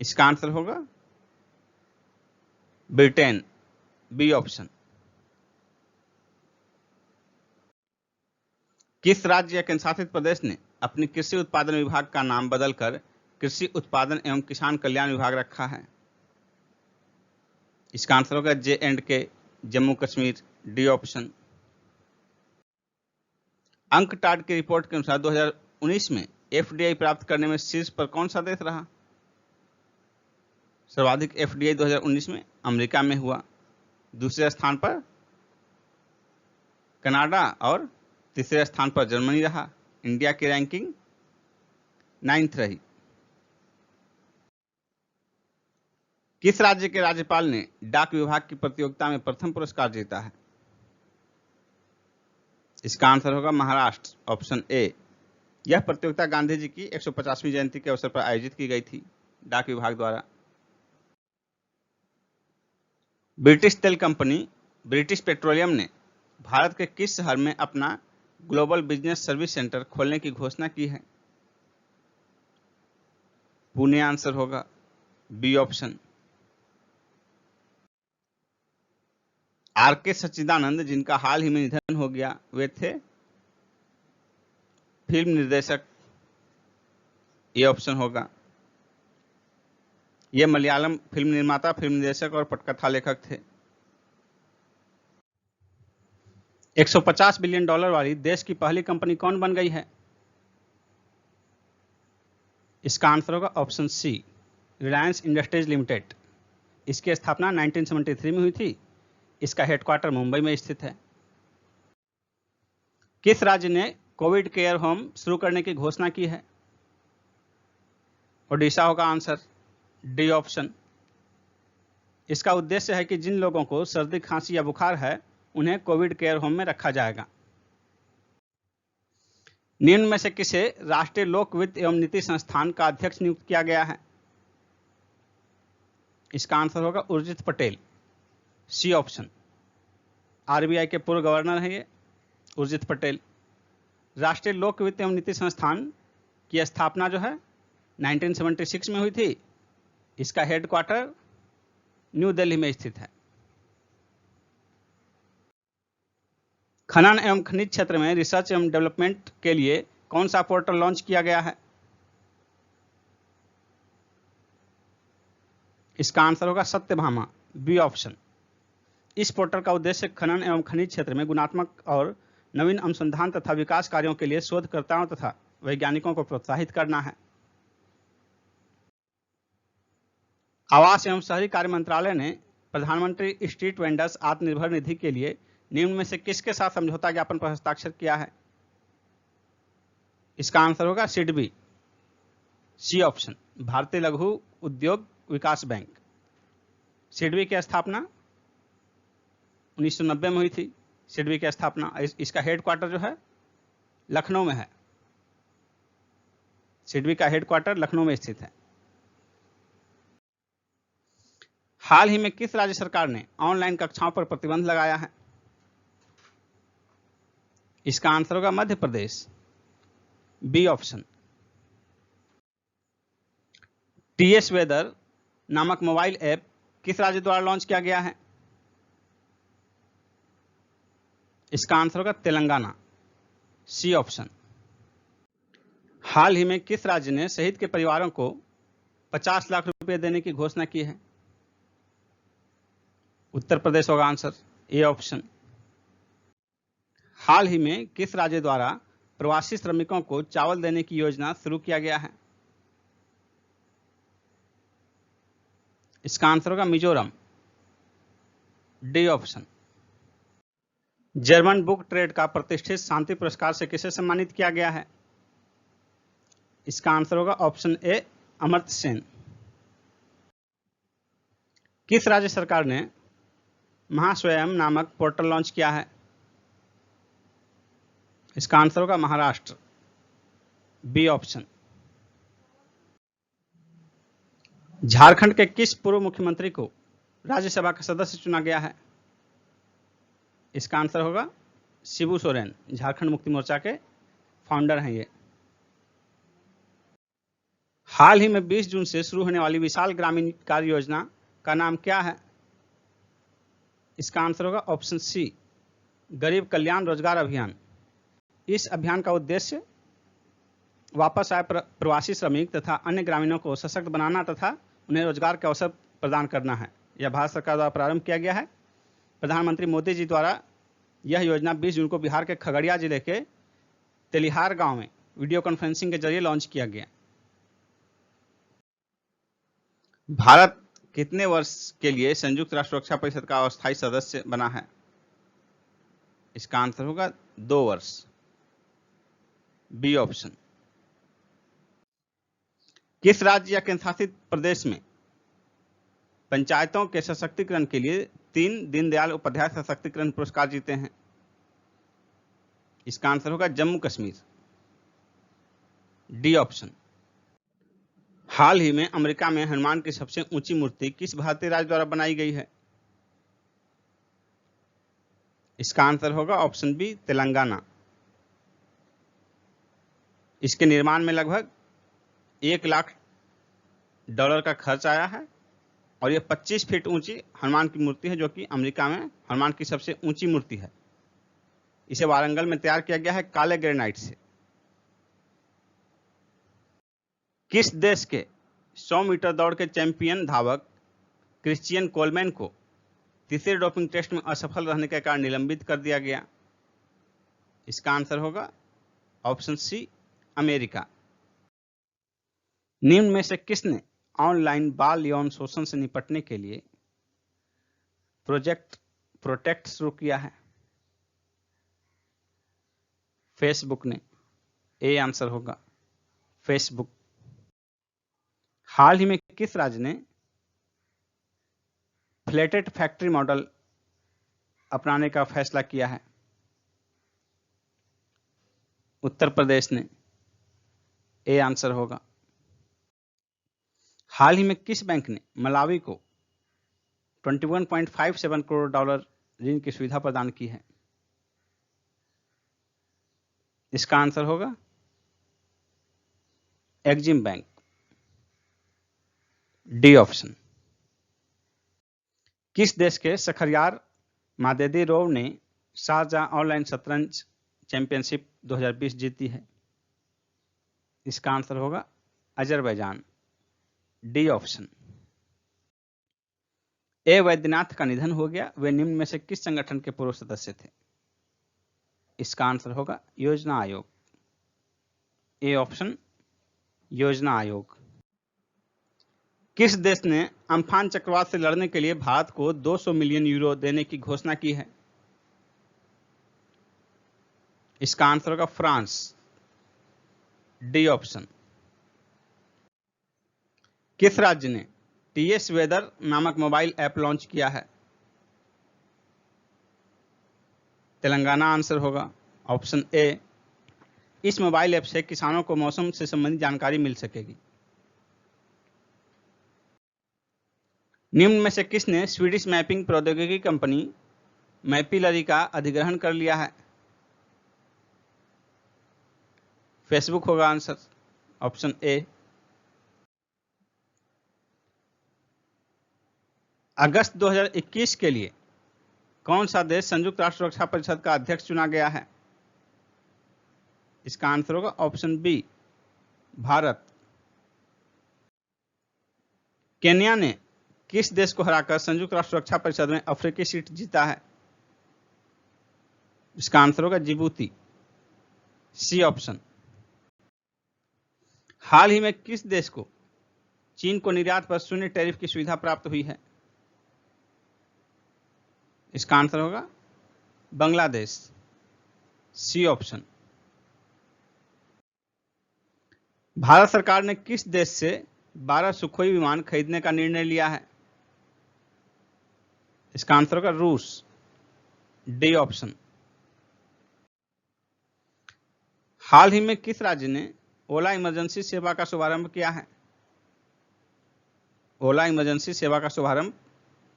इसका आंसर होगा ब्रिटेन, बी ऑप्शन। किस राज्य या केंद्रशासित प्रदेश ने अपनी कृषि उत्पादन विभाग का नाम बदलकर कृषि उत्पादन एवं किसान कल्याण विभाग रखा है? इसका आंसर होगा J&K, Jammu Kashmir, D option. UNCTAD की रिपोर्ट के अनुसार 2019 में FDI प्राप्त करने में शीर्ष पर कौन सा देश रहा? सर्वाधिक FDI 2019 में अमेरिका में हुआ, दूसरे स्थान पर कनाडा और तीसरे स्थान पर जर्मनी रहा। इंडिया की रैंकिंग 9th रही। किस राज्य के राज्यपाल ने डाक विभाग की प्रतियोगिता में प्रथम पुरस्कार जीता है? इसका आंसर होगा महाराष्ट्र, ऑप्शन ए। यह प्रतियोगिता गांधी जी की 150वीं जयंती के अवसर पर आयोजित की गई थी डाक विभाग द्वारा। ब्रिटिश तेल कंपनी ब्रिटिश पेट्रोलियम ने भारत के किस शहर में अपना ग्लोबल बिजनेस सर्विस सेंटर खोलने की घोषणा की है? पुणे आंसर होगा, बी ऑप्शन। आर.के. सच्चिदानंद, जिनका हाल ही में निधन हो गया, वे थे फिल्म निर्देशक, ये ऑप्शन होगा। ये मलयालम फिल्म निर्माता, फिल्म निर्देशक और पटकथा लेखक थे। 150 बिलियन डॉलर वाली देश की पहली कंपनी कौन बन गई है? इसका आंसर होगा option C, Reliance Industries limited. इसकी स्थापना 1973 में हुई थी। इसका हेडक्वार्टर मुंबई में स्थित है। किस राज्य ने कोविड केयर होम शुरू करने की घोषणा की है? ओडिशा होगा आंसर, डी ऑप्शन। इसका उद्देश्य है कि जिन लोगों को सर्दी, खांसी या बुखार है उन्हें कोविड केयर होम में रखा जाएगा। निम्न में से किसे राष्ट्रीय लोक वित्त एवं नीति संस्थान का अध्यक्ष नियुक्त किया गया है? इसका आंसर होगा Urjit Patel, C option. RBI के पूर्व गवर्नर हैं ये उर्जित पटेल। राष्ट्रीय लोक वित्त एवं नीति संस्थान की स्थापना जो है 1976 में हुई थी। इसका हेडक्वार्टर न्यू दिल्ली में स्थित है। खनन एवं खनिज क्षेत्र में रिसर्च एवं डेवलपमेंट के लिए कौन सा पोर्टल लॉन्च किया गया है? इसका आंसर होगा सत्यभामा, बी ऑप्शन। इस पोर्टल का उद्देश्य खनन एवं खनिज क्षेत्र में गुणात्मक और नवीन अनुसंधान तथा विकास कार्यों के लिए शोधकर्ताओं तथा वैज्ञानिकों को प्रोत्साहित करना है। आवास एवं शहरी कार्य मंत्रालय ने प्रधानमंत्री स्ट्रीट वेंडर्स आत्मनिर्भर निधि के लिए निम्न में से किसके साथ समझौता ज्ञापन पर हस्ताक्षर किया है? इसका आंसर होगा सिडबी, सी ऑप्शन। भारतीय लघु उद्योग विकास बैंक। सिडबी की स्थापना 1990 में हुई थी। सिडबी की स्थापना, इसका हेडक्वार्टर जो है लखनऊ में है। सिडबी का हेडक्वार्टर लखनऊ में स्थित है। हाल ही में किस राज्य सरकार ने ऑनलाइन कक्षाओं पर प्रतिबंध लगाया है? इसका आंसर होगा Madhya Pradesh, B option. TS weather नामक मोबाइल ऐप किस राज्य द्वारा लॉन्च किया गया है? इसका आंसर होगा तेलंगाना, सी ऑप्शन। हाल ही में किस राज्य ने शहीद के परिवारों को 50 लाख रुपए देने की घोषणा की है? उत्तर प्रदेश होगा आंसर, ए ऑप्शन। हाल ही में किस राज्य द्वारा प्रवासी श्रमिकों को चावल देने की योजना शुरू किया गया है? इसका आंसर होगा Mizoram, D option. German book trade का प्रतिष्ठित शांति पुरस्कार से किसे सम्मानित किया गया है? इसका आंसर होगा ऑप्शन ए, अमर्त्य सेन। किस राज्य सरकार ने महास्वयं नामक पोर्टल लॉन्च किया है? इसका आंसर होगा महाराष्ट्र, बी ऑप्शन। झारखंड के किस पूर्व मुख्यमंत्री को राज्यसभा का सदस्य चुना गया है? इसका आंसर होगा शिबू सोरेन, झारखंड मुक्ति मोर्चा के फाउंडर हैं ये। हाल ही में 20 जून से शुरू होने वाली विशाल ग्रामीण कार्य योजना का नाम क्या है? इसका आंसर होगा ऑप्शन सी, गरीब कल्याण रोजगार अभियान। इस अभियान का उद्देश्य वापस आए प्रवासी श्रमिक तथा अन्य ग्रामीणों को सशक्त बनाना तथा उन्हें रोजगार के अवसर प्रदान करना है। यह भारत सरकार द्वारा प्रारंभ किया गया है। प्रधानमंत्री मोदी जी द्वारा यह योजना 20 जून को बिहार के खगड़िया जिले के तेलिहार गांव में वीडियो कॉन्फ्रेंसिंग के जरिए लॉन्च किया गया। भारत कितने वर्ष के लिए संयुक्त राष्ट्र सुरक्षा परिषद का अस्थायी सदस्य बना है? इसका आंसर होगा 2 वर्ष, बी ऑप्शन। किस राज्य या केंद्रशासित प्रदेश में पंचायतों के सशक्तिकरण के लिए 3 दीनदयाल उपाध्याय सशक्तिकरण पुरस्कार जीते हैं? इसका आंसर होगा जम्मू कश्मीर, डी ऑप्शन। हाल ही में अमेरिका में हनुमान की सबसे ऊंची मूर्ति किस भारतीय राज्य द्वारा बनाई गई है? इसका आंसर होगा ऑप्शन बी, तेलंगाना। इसके निर्माण में लगभग $1 लाख का खर्च आया है और यह 25 फीट ऊंची हनुमान की मूर्ति है, जो कि अमेरिका में हनुमान की सबसे ऊंची मूर्ति है। इसे वारंगल में तैयार किया गया है काले ग्रेनाइट से। किस देश के 100 मीटर दौड़ के चैंपियन धावक क्रिश्चियन कोलमैन को तीसरे डोपिंग टेस्ट में असफल रहने के कारण निलंबित कर दिया गया? इसका आंसर होगा ऑप्शन सी, अमेरिका। निम्न में से किसने ऑनलाइन बाल यौन शोषण से निपटने के लिए प्रोजेक्ट प्रोटेक्ट शुरू किया है? फेसबुक ने, ए आंसर होगा फेसबुक। हाल ही में किस राज्य ने फ्लैटेड फैक्ट्री मॉडल अपनाने का फैसला किया है? उत्तर प्रदेश ने, ए आंसर होगा। हाल ही में किस बैंक ने मलावी को $21.57 करोड़ ऋण की सुविधा प्रदान की है? इसका आंसर होगा एक्जिम बैंक, डी ऑप्शन। किस देश के शखरयार मादेदीरोव ने शारजाह ऑनलाइन शतरंज चैंपियनशिप 2020 जीती है? इसका आंसर होगा अजरबैजान, डी ऑप्शन। ए वैद्यनाथ का निधन हो गया, वे निम्न में से किस संगठन के पूर्व सदस्य थे? इसका आंसर होगा योजना आयोग, ए ऑप्शन, योजना आयोग। किस देश ने अम्फान चक्रवात से लड़ने के लिए भारत को 200 मिलियन यूरो देने की घोषणा की है? इसका आंसर होगा फ्रांस, डी ऑप्शन। किस राज्य ने टीएस वेदर नामक मोबाइल ऐप लॉन्च किया है? तेलंगाना आंसर होगा ऑप्शन ए। इस मोबाइल ऐप से किसानों को मौसम से संबंधित जानकारी मिल सकेगी। निम्न में से किसने स्वीडिश मैपिंग प्रौद्योगिकी कंपनी मैपिलरी का अधिग्रहण कर लिया है? फेसबुक होगा आंसर, ऑप्शन ए। अगस्त 2021 के लिए कौन सा देश संयुक्त राष्ट्र सुरक्षा परिषद का अध्यक्ष चुना गया है? इसका आंसर होगा ऑप्शन बी, भारत। केन्या ने किस देश को हराकर संयुक्त राष्ट्र सुरक्षा परिषद में अफ्रीकी सीट जीता है? इसका आंसर होगा जिबूती, सी ऑप्शन। हाल ही में किस देश को चीन को निर्यात पर शून्य टैरिफ की सुविधा प्राप्त हुई है? इसका आंसर होगा बांग्लादेश, सी ऑप्शन। भारत सरकार ने किस देश से 12 सुखोई विमान खरीदने का निर्णय लिया है? इसका आंसर होगा रूस, डी ऑप्शन। हाल ही में किस राज्य ने ओला इमरजेंसी सेवा का शुभारंभ किया है? ओला इमरजेंसी सेवा का शुभारंभ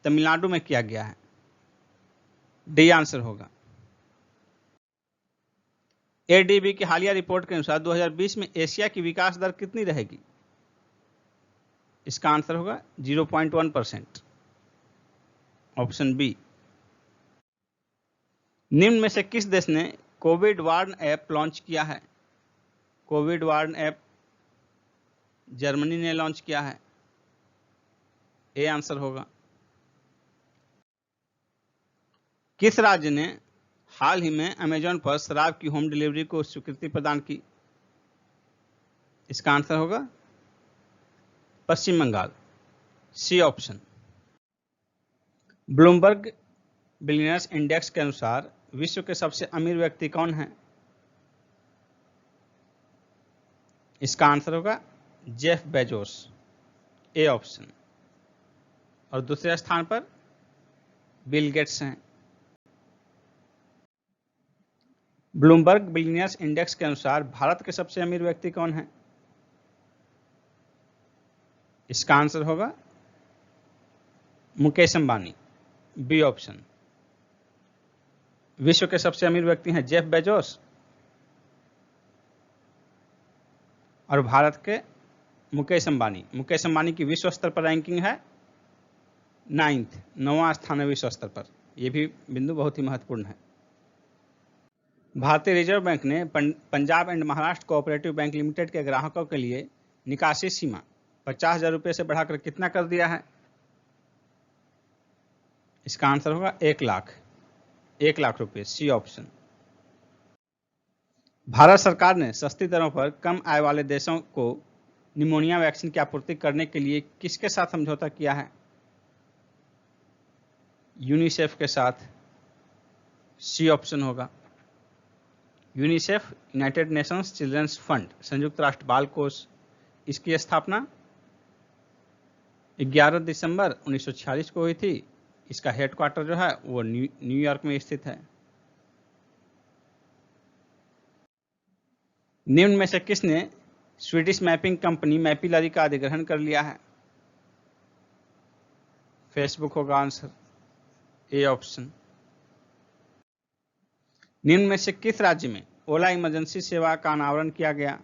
तमिलनाडु में किया गया है, डी आंसर होगा। एडीबी की हालिया रिपोर्ट के अनुसार 2020 में एशिया की विकास दर कितनी रहेगी? इसका आंसर होगा 0.1%, ऑप्शन बी। निम्न में से किस देश ने कोविड वार्न ऐप लॉन्च किया है? कोविड वार्न ऐप जर्मनी ने लॉन्च किया है, ए आंसर होगा। किस राज्य ने हाल ही में अमेजॉन पर शराब की होम डिलीवरी को स्वीकृति प्रदान की? इसका आंसर होगा Paschim Bengal, C option. Bloomberg billionaires index के अनुसार विश्व के सबसे अमीर व्यक्ति कौन है? इसका आंसर होगा जेफ बेजोस, ए ऑप्शन। और दूसरे स्थान पर बिल गेट्स हैं। ब्लूमबर्ग बिलियनर्स इंडेक्स के अनुसार भारत के सबसे अमीर व्यक्ति कौन है? इसका आंसर होगा मुकेश अंबानी, बी ऑप्शन। विश्व के सबसे अमीर व्यक्ति हैं जेफ बेजोस और भारत के मुकेश अंबानी। मुकेश अंबानी की विश्व स्तर पर रैंकिंग है 9वां स्थान है विश्व स्तर पर। यह भी बिंदु बहुत ही महत्वपूर्ण है। भारतीय रिजर्व बैंक ने Punjab and Maharashtra cooperative bank limited के ग्राहकों के लिए निकासी सीमा 50,000 रुपये से बढ़ाकर कितना कर दिया है? इसका आंसर होगा 1 लाख रुपये, सी ऑप्शन। भारत सरकार ने सस्ती दरों पर कम आय वाले देशों को निमोनिया वैक्सीन की आपूर्ति करने के लिए किसके साथ समझौता किया है? यूनिसेफ के साथ, सी ऑप्शन होगा। UNICEF United Nations children's fund, संयुक्त राष्ट्र बाल कोष, इसकी स्थापना 11 दिसंबर 1946 को हुई थी। इसका हेडक्वार्टर जो है वो न्यूयॉर्क में स्थित है। निम्न में से किसने स्वीडिश मैपिंग कंपनी मैपिलरी का अधिग्रहण कर लिया है? फेसबुक होगा आंसर, ए ऑप्शन। निम्न में से किस राज्य में ओला इमरजेंसी सेवा का अनावरण किया गया?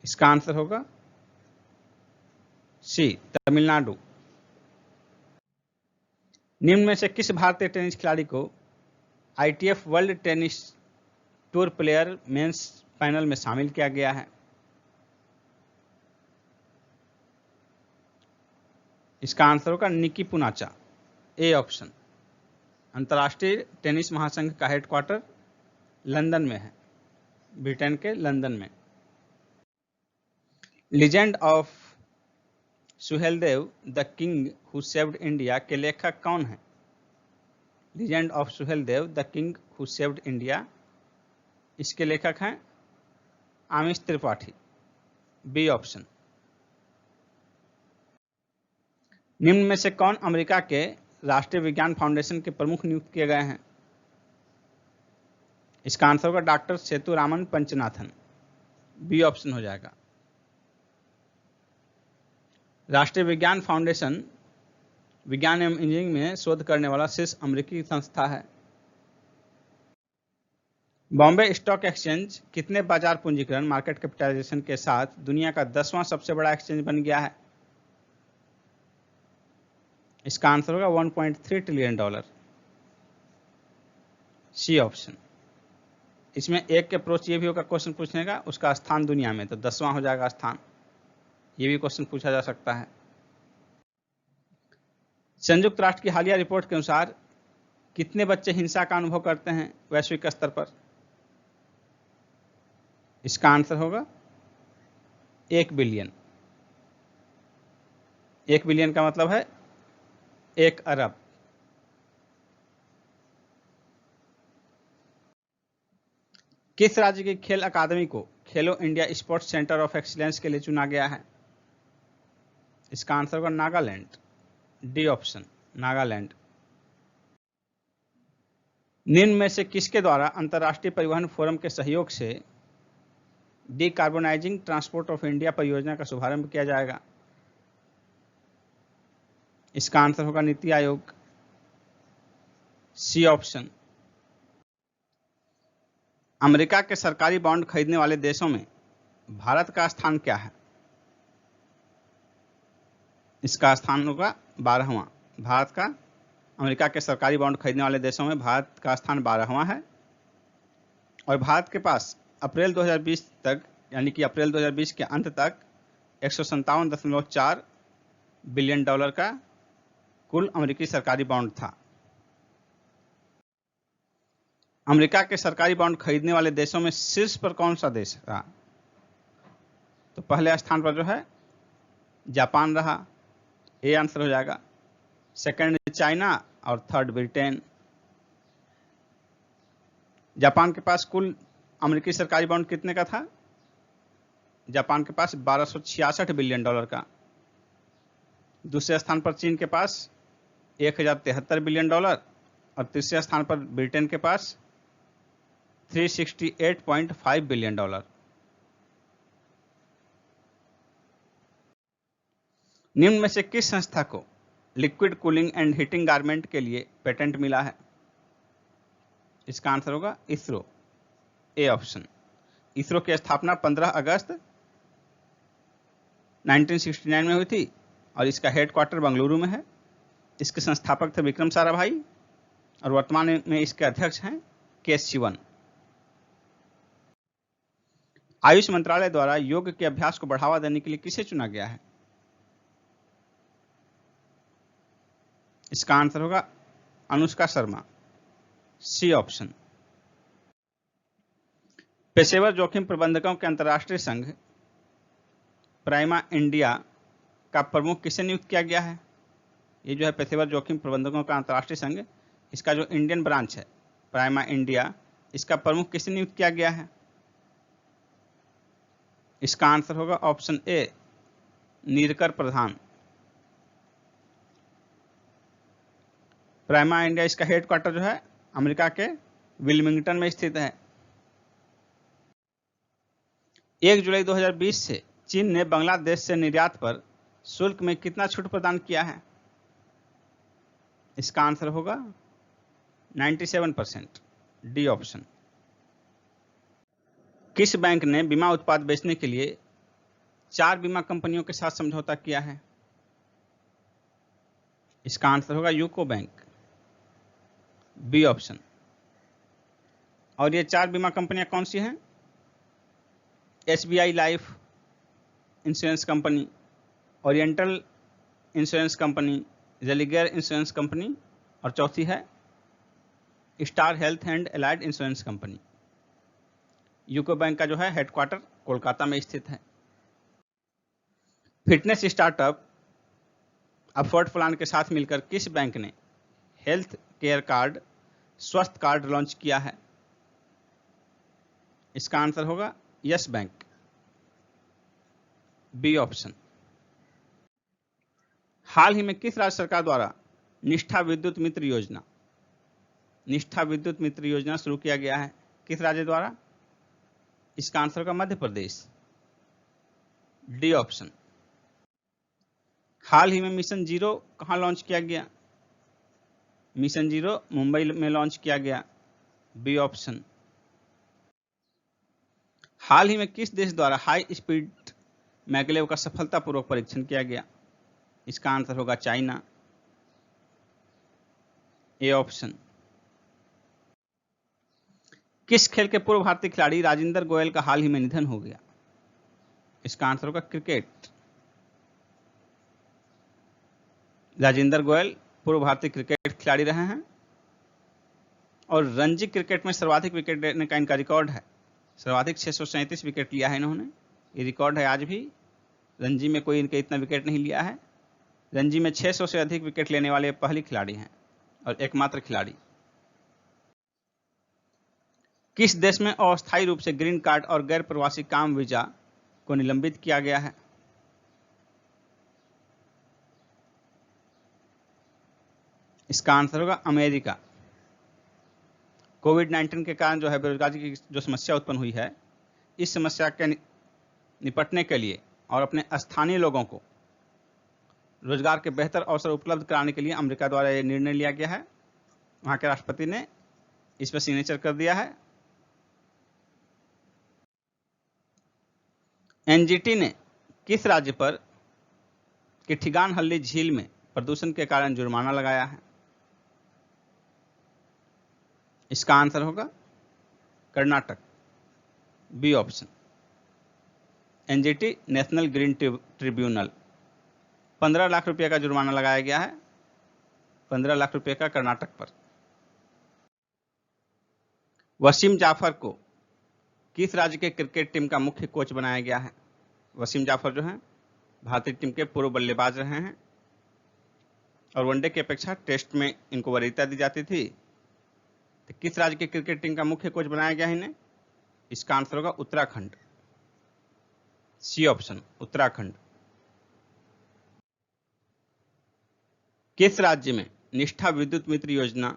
इसका आंसर होगा सी, तमिलनाडु। निम्न में से किस भारतीय टेनिस खिलाड़ी को ITF world tennis tour player men's panel में शामिल किया गया है? इसका आंसर होगा निकी पुनाचा, ए ऑप्शन। अंतर्राष्ट्रीय टेनिस महासंघ का हेडक्वार्टर लंदन में है, ब्रिटेन के लंदन में। Legend of Suheldev the king who saved India के लेखक कौन है? Legend of Suheldev the king who saved India, इसके लेखक हैं आमिश त्रिपाठी, बी ऑप्शन। निम्न में से कौन अमेरिका के राष्ट्रीय विज्ञान फाउंडेशन के प्रमुख नियुक्त किए गए हैं? इसका आंसर होगा doctor Sethuraman Panchanathan, B option हो जाएगा। राष्ट्रीय विज्ञान फाउंडेशन विज्ञान एवं इंजीनियरिंग में शोध करने वाला शीर्ष अमेरिकी संस्था है। बॉम्बे स्टॉक एक्सचेंज कितने बाजार पूंजीकरण मार्केट कैपिटलाइजेशन के साथ दुनिया का 10वां सबसे बड़ा एक्सचेंज बन गया है? इसका आंसर होगा $1.3 ट्रिलियन, सी ऑप्शन। इसमें एक के अप्रोच ये भी होगा क्वेश्चन पूछने का, उसका स्थान दुनिया में, तो 10वां हो जाएगा स्थान, ये भी क्वेश्चन पूछा जा सकता है। संयुक्त राष्ट्र की हालिया रिपोर्ट के अनुसार कितने बच्चे हिंसा का अनुभव करते हैं वैश्विक स्तर पर? इसका आंसर होगा 1 बिलियन। 1 बिलियन का मतलब है 1 अरब। किस राज्य की खेल अकादमी को खेलो India sports centre of excellence के लिए चुना गया है? इसका आंसर होगा नागालैंड, डी ऑप्शन, नागालैंड। निम्न में से किसके द्वारा अंतर्राष्ट्रीय परिवहन फोरम के सहयोग से डीकार्बोनाइजिंग ट्रांसपोर्ट ऑफ इंडिया परियोजना का शुभारंभ किया जाएगा? इसका आंसर होगा NITI Aayog, C option. America के सरकारी बॉन्ड खरीदने वाले देशों में भारत का स्थान क्या है? इसका स्थान होगा 12वां। भारत का अमेरिका के सरकारी बॉन्ड खरीदने वाले देशों में भारत का स्थान 12वां है, और भारत के पास अप्रैल 2020 तक, यानी कि अप्रैल 2020 के अंत तक 157.4 बिलियन डॉलर का कुल अमेरिकी सरकारी बॉन्ड था। अमेरिका के सरकारी बॉन्ड खरीदने वाले देशों में शीर्ष पर कौन सा देश रहा? तो पहले स्थान पर जो है जापान रहा, ये आंसर हो जाएगा। सेकंड चाइना और थर्ड ब्रिटेन। जापान के पास कुल अमेरिकी सरकारी बॉन्ड कितने का था? जापान के पास 1266 बिलियन डॉलर का। दूसरे स्थान पर चीन के पास 1073 बिलियन डॉलर, और तीसरे स्थान पर ब्रिटेन के पास 368.5 बिलियन डॉलर। निम्न में से किस संस्था को liquid cooling and heating garment के लिए पेटेंट मिला है? इसका आंसर होगा इसरो, ए ऑप्शन। इसरो की स्थापना 15 अगस्त 1969 में हुई थी, और इसका हेडक्वार्टर बेंगलुरु में है। इसके संस्थापक थे विक्रम साराभाई, और वर्तमान में इसके अध्यक्ष हैं के शिवन। आयुष मंत्रालय द्वारा योग के अभ्यास को बढ़ावा देने के लिए किसे चुना गया है? इसका आंसर होगा अनुष्का शर्मा, सी ऑप्शन। पेशेवर जोखिम प्रबंधकों के अंतर्राष्ट्रीय संघ प्राइमा इंडिया का प्रमुख किसे नियुक्त किया गया है? ये जो है पेशेवर जोखिम प्रबंधकों का अंतर्राष्ट्रीय संघ, इसका जो इंडियन ब्रांच है प्राइमा इंडिया, इसका प्रमुख किसे नियुक्त किया गया है? इसका आंसर होगा option A, Neerkar Pradhan. Prima India, इसका हेडक्वार्टर जो है अमेरिका के विल्मिंगटन में स्थित है। 1 जुलाई 2020 से चीन ने बांग्लादेश से निर्यात पर शुल्क में कितना छूट प्रदान किया है? इसका आंसर होगा 97%, डी ऑप्शन। किस बैंक ने बीमा उत्पाद बेचने के लिए 4 बीमा कंपनियों के साथ समझौता किया है? इसका आंसर होगा यूको बैंक, बी ऑप्शन। और ये 4 बीमा कंपनियां कौन सी हैं? SBI life insurance company, oriental insurance company, Religare insurance company, और चौथी है star health and allied insurance company. UCO bank का जो है हेडक्वार्टर कोलकाता में स्थित है। फिटनेस स्टार्टअप अफोर्ड प्लान के साथ मिलकर किस बैंक ने हेल्थ केयर कार्ड, स्वस्थ कार्ड लॉन्च किया है? इसका आंसर होगा यस बैंक, बी ऑप्शन। हाल ही में किस राज्य सरकार द्वारा निष्ठा विद्युत मित्र योजना शुरू किया गया है? किस राज्य द्वारा? इसका आंसर होगा मध्य प्रदेश, डी ऑप्शन। हाल ही में मिशन जीरो कहां लॉन्च किया गया? मिशन जीरो मुंबई में लॉन्च किया गया, बी ऑप्शन। हाल ही में किस देश द्वारा हाई स्पीड मैगलेव का सफलतापूर्वक परीक्षण किया गया? इसका आंसर होगा चाइना, ए ऑप्शन। किस खेल के पूर्व भारतीय खिलाड़ी राजेंद्र गोयल का हाल ही में निधन हो गया? इसका आंसर होगा क्रिकेट। राजेंद्र गोयल पूर्व भारतीय क्रिकेट खिलाड़ी रहे हैं और रणजी क्रिकेट में सर्वाधिक विकेट लेने का इनका रिकॉर्ड है। सर्वाधिक 637 विकेट लिया है इन्होंने। ये रिकॉर्ड है आज भी। रणजी में कोई इनके इतना विकेट नहीं लिया है। रणजी में 600 से अधिक विकेट लेने वाले पहले खिलाड़ी हैं और एकमात्र खिलाड़ी। किस देश में अस्थायी रूप से ग्रीन कार्ड और गैर प्रवासी काम वीजा को निलंबित किया गया है? इसका आंसर होगा अमेरिका। कोविड-19 के कारण जो है बेरोजगारी की जो समस्या उत्पन्न हुई है, इस समस्या के निपटने के लिए और अपने स्थानीय लोगों को रोजगार के बेहतर अवसर उपलब्ध कराने के लिए अमेरिका द्वारा यह निर्णय लिया गया है। वहां के राष्ट्रपति ने इस पर सिग्नेचर कर दिया है। एनजीटी ने किस राज्य पर किठिगानहल्ली झील में प्रदूषण के कारण जुर्माना लगाया है? इसका आंसर होगा Karnataka, B option. NGT national green tribunal 15 lakh रुपए का जुर्माना लगाया गया है, 15 लाख रुपए का कर्नाटक पर। वसीम जाफर को किस राज्य के क्रिकेट टीम का मुख्य कोच बनाया गया है? वसीम जाफर जो हैं भारतीय टीम के पूर्व बल्लेबाज रहे हैं और वनडे की अपेक्षा टेस्ट में इनको वरीयता दी जाती थी। तो किस राज्य के क्रिकेट टीम का मुख्य कोच बनाया गया है इन्हें? इसका आंसर होगा उत्तराखंड, सी ऑप्शन उत्तराखंड। किस राज्य में निष्ठा विद्युत मित्र योजना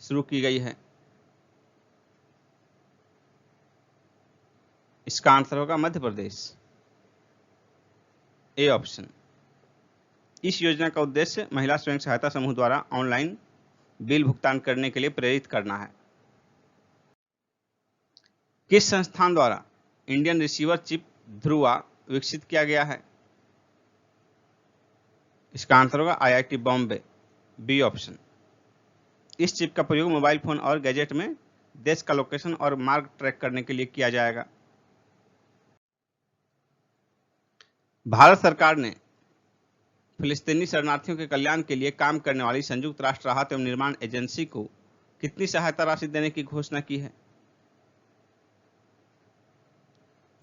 शुरू की गई है? इसका आंसर होगा मध्य प्रदेश, ए ऑप्शन। इस योजना का उद्देश्य महिला स्वयं सहायता समूह द्वारा ऑनलाइन बिल भुगतान करने के लिए प्रेरित करना है। किस संस्थान द्वारा इंडियन रिसीवर चिप ध्रुवा विकसित किया गया है? इसका आंसर होगा आईआईटी बॉम्बे, बी ऑप्शन। इस चिप का प्रयोग मोबाइल फोन और गैजेट में देश का लोकेशन और मार्ग ट्रैक करने के लिए किया जाएगा। भारत सरकार ने फिलिस्तीनी शरणार्थियों के कल्याण के लिए काम करने वाली संयुक्त राष्ट्र राहत एवं निर्माण एजेंसी को कितनी सहायता राशि देने की घोषणा की है?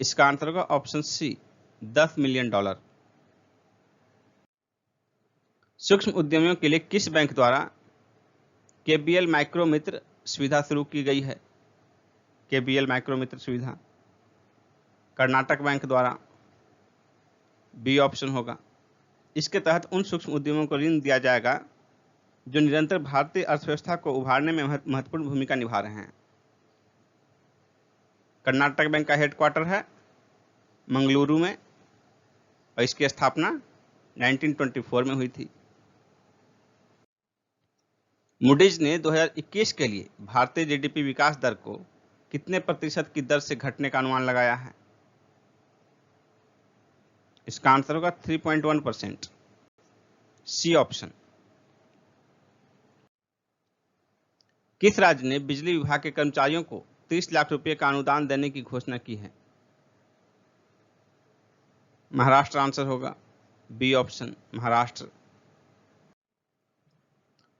इसका आंसर होगा ऑप्शन सी, $10 मिलियन। सूक्ष्म उद्यमियों के लिए किस बैंक द्वारा केबीएल माइक्रो मित्र सुविधा शुरू की गई है? केबीएल माइक्रो मित्र सुविधा कर्नाटक बैंक द्वारा, बी ऑप्शन होगा। इसके तहत उन सूक्ष्म उद्यमों को ऋण दिया जाएगा जो निरंतर भारतीय अर्थव्यवस्था को उभारने में महत्वपूर्ण भूमिका निभा रहे हैं। कर्नाटक बैंक का हेडक्वार्टर है मंगलुरु में और इसकी स्थापना 1924 में हुई थी। मूडीज ने 2021 के लिए भारतीय जीडीपी विकास दर को कितने प्रतिशत की दर से घटने का अनुमान लगाया है? इसका आंसर होगा 3.1%, सी ऑप्शन। किस राज्य ने बिजली विभाग के कर्मचारियों को 30 लाख रुपए का अनुदान देने की घोषणा की है? महाराष्ट्र आंसर होगा, बी ऑप्शन महाराष्ट्र।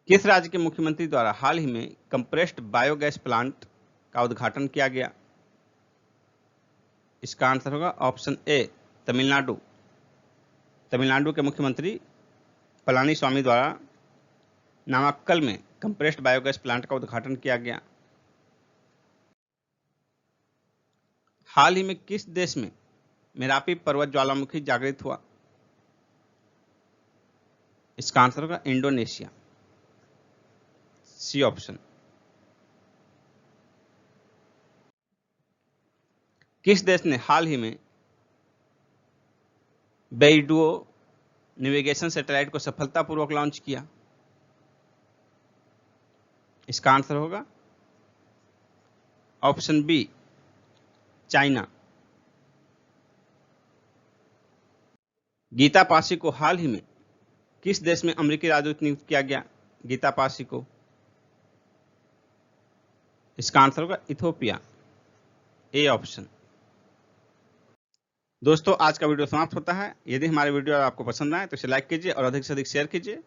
किस राज्य के मुख्यमंत्री द्वारा हाल ही में कंप्रेस्ड बायोगैस प्लांट का उद्घाटन किया गया? इसका आंसर होगा ऑप्शन ए, तमिलनाडु। तमिलनाडु के मुख्यमंत्री पलानीस्वामी द्वारा नामाक्कल में कंप्रेस्ड बायोगैस प्लांट का उद्घाटन किया गया। हाल ही में किस देश में मेरापी पर्वत ज्वालामुखी जागृत हुआ? इसका आंसर होगा इंडोनेशिया, सी ऑप्शन। किस देश ने हाल ही में बेइडुओ नेविगेशन सैटेलाइट को सफलतापूर्वक लॉन्च किया? इसका आंसर होगा option B, China. Gita Pasi को हाल ही में किस देश में अमेरिकी राजदूत नियुक्त किया गया? गीता पासी को इसका आंसर होगा इथोपिया, ए ऑप्शन। दोस्तों आज का वीडियो समाप्त होता है। यदि हमारे वीडियो आपको पसंद आए तो इसे लाइक कीजिए और अधिक से अधिक शेयर कीजिए।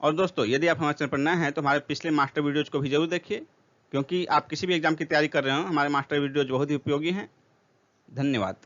और दोस्तों यदि आप हमारे चैनल पर नए हैं तो हमारे पिछले मास्टर वीडियोज को भी जरूर देखिए, क्योंकि आप किसी भी एग्जाम की तैयारी कर रहे हो हमारे मास्टर वीडियोज बहुत ही उपयोगी हैं। धन्यवाद।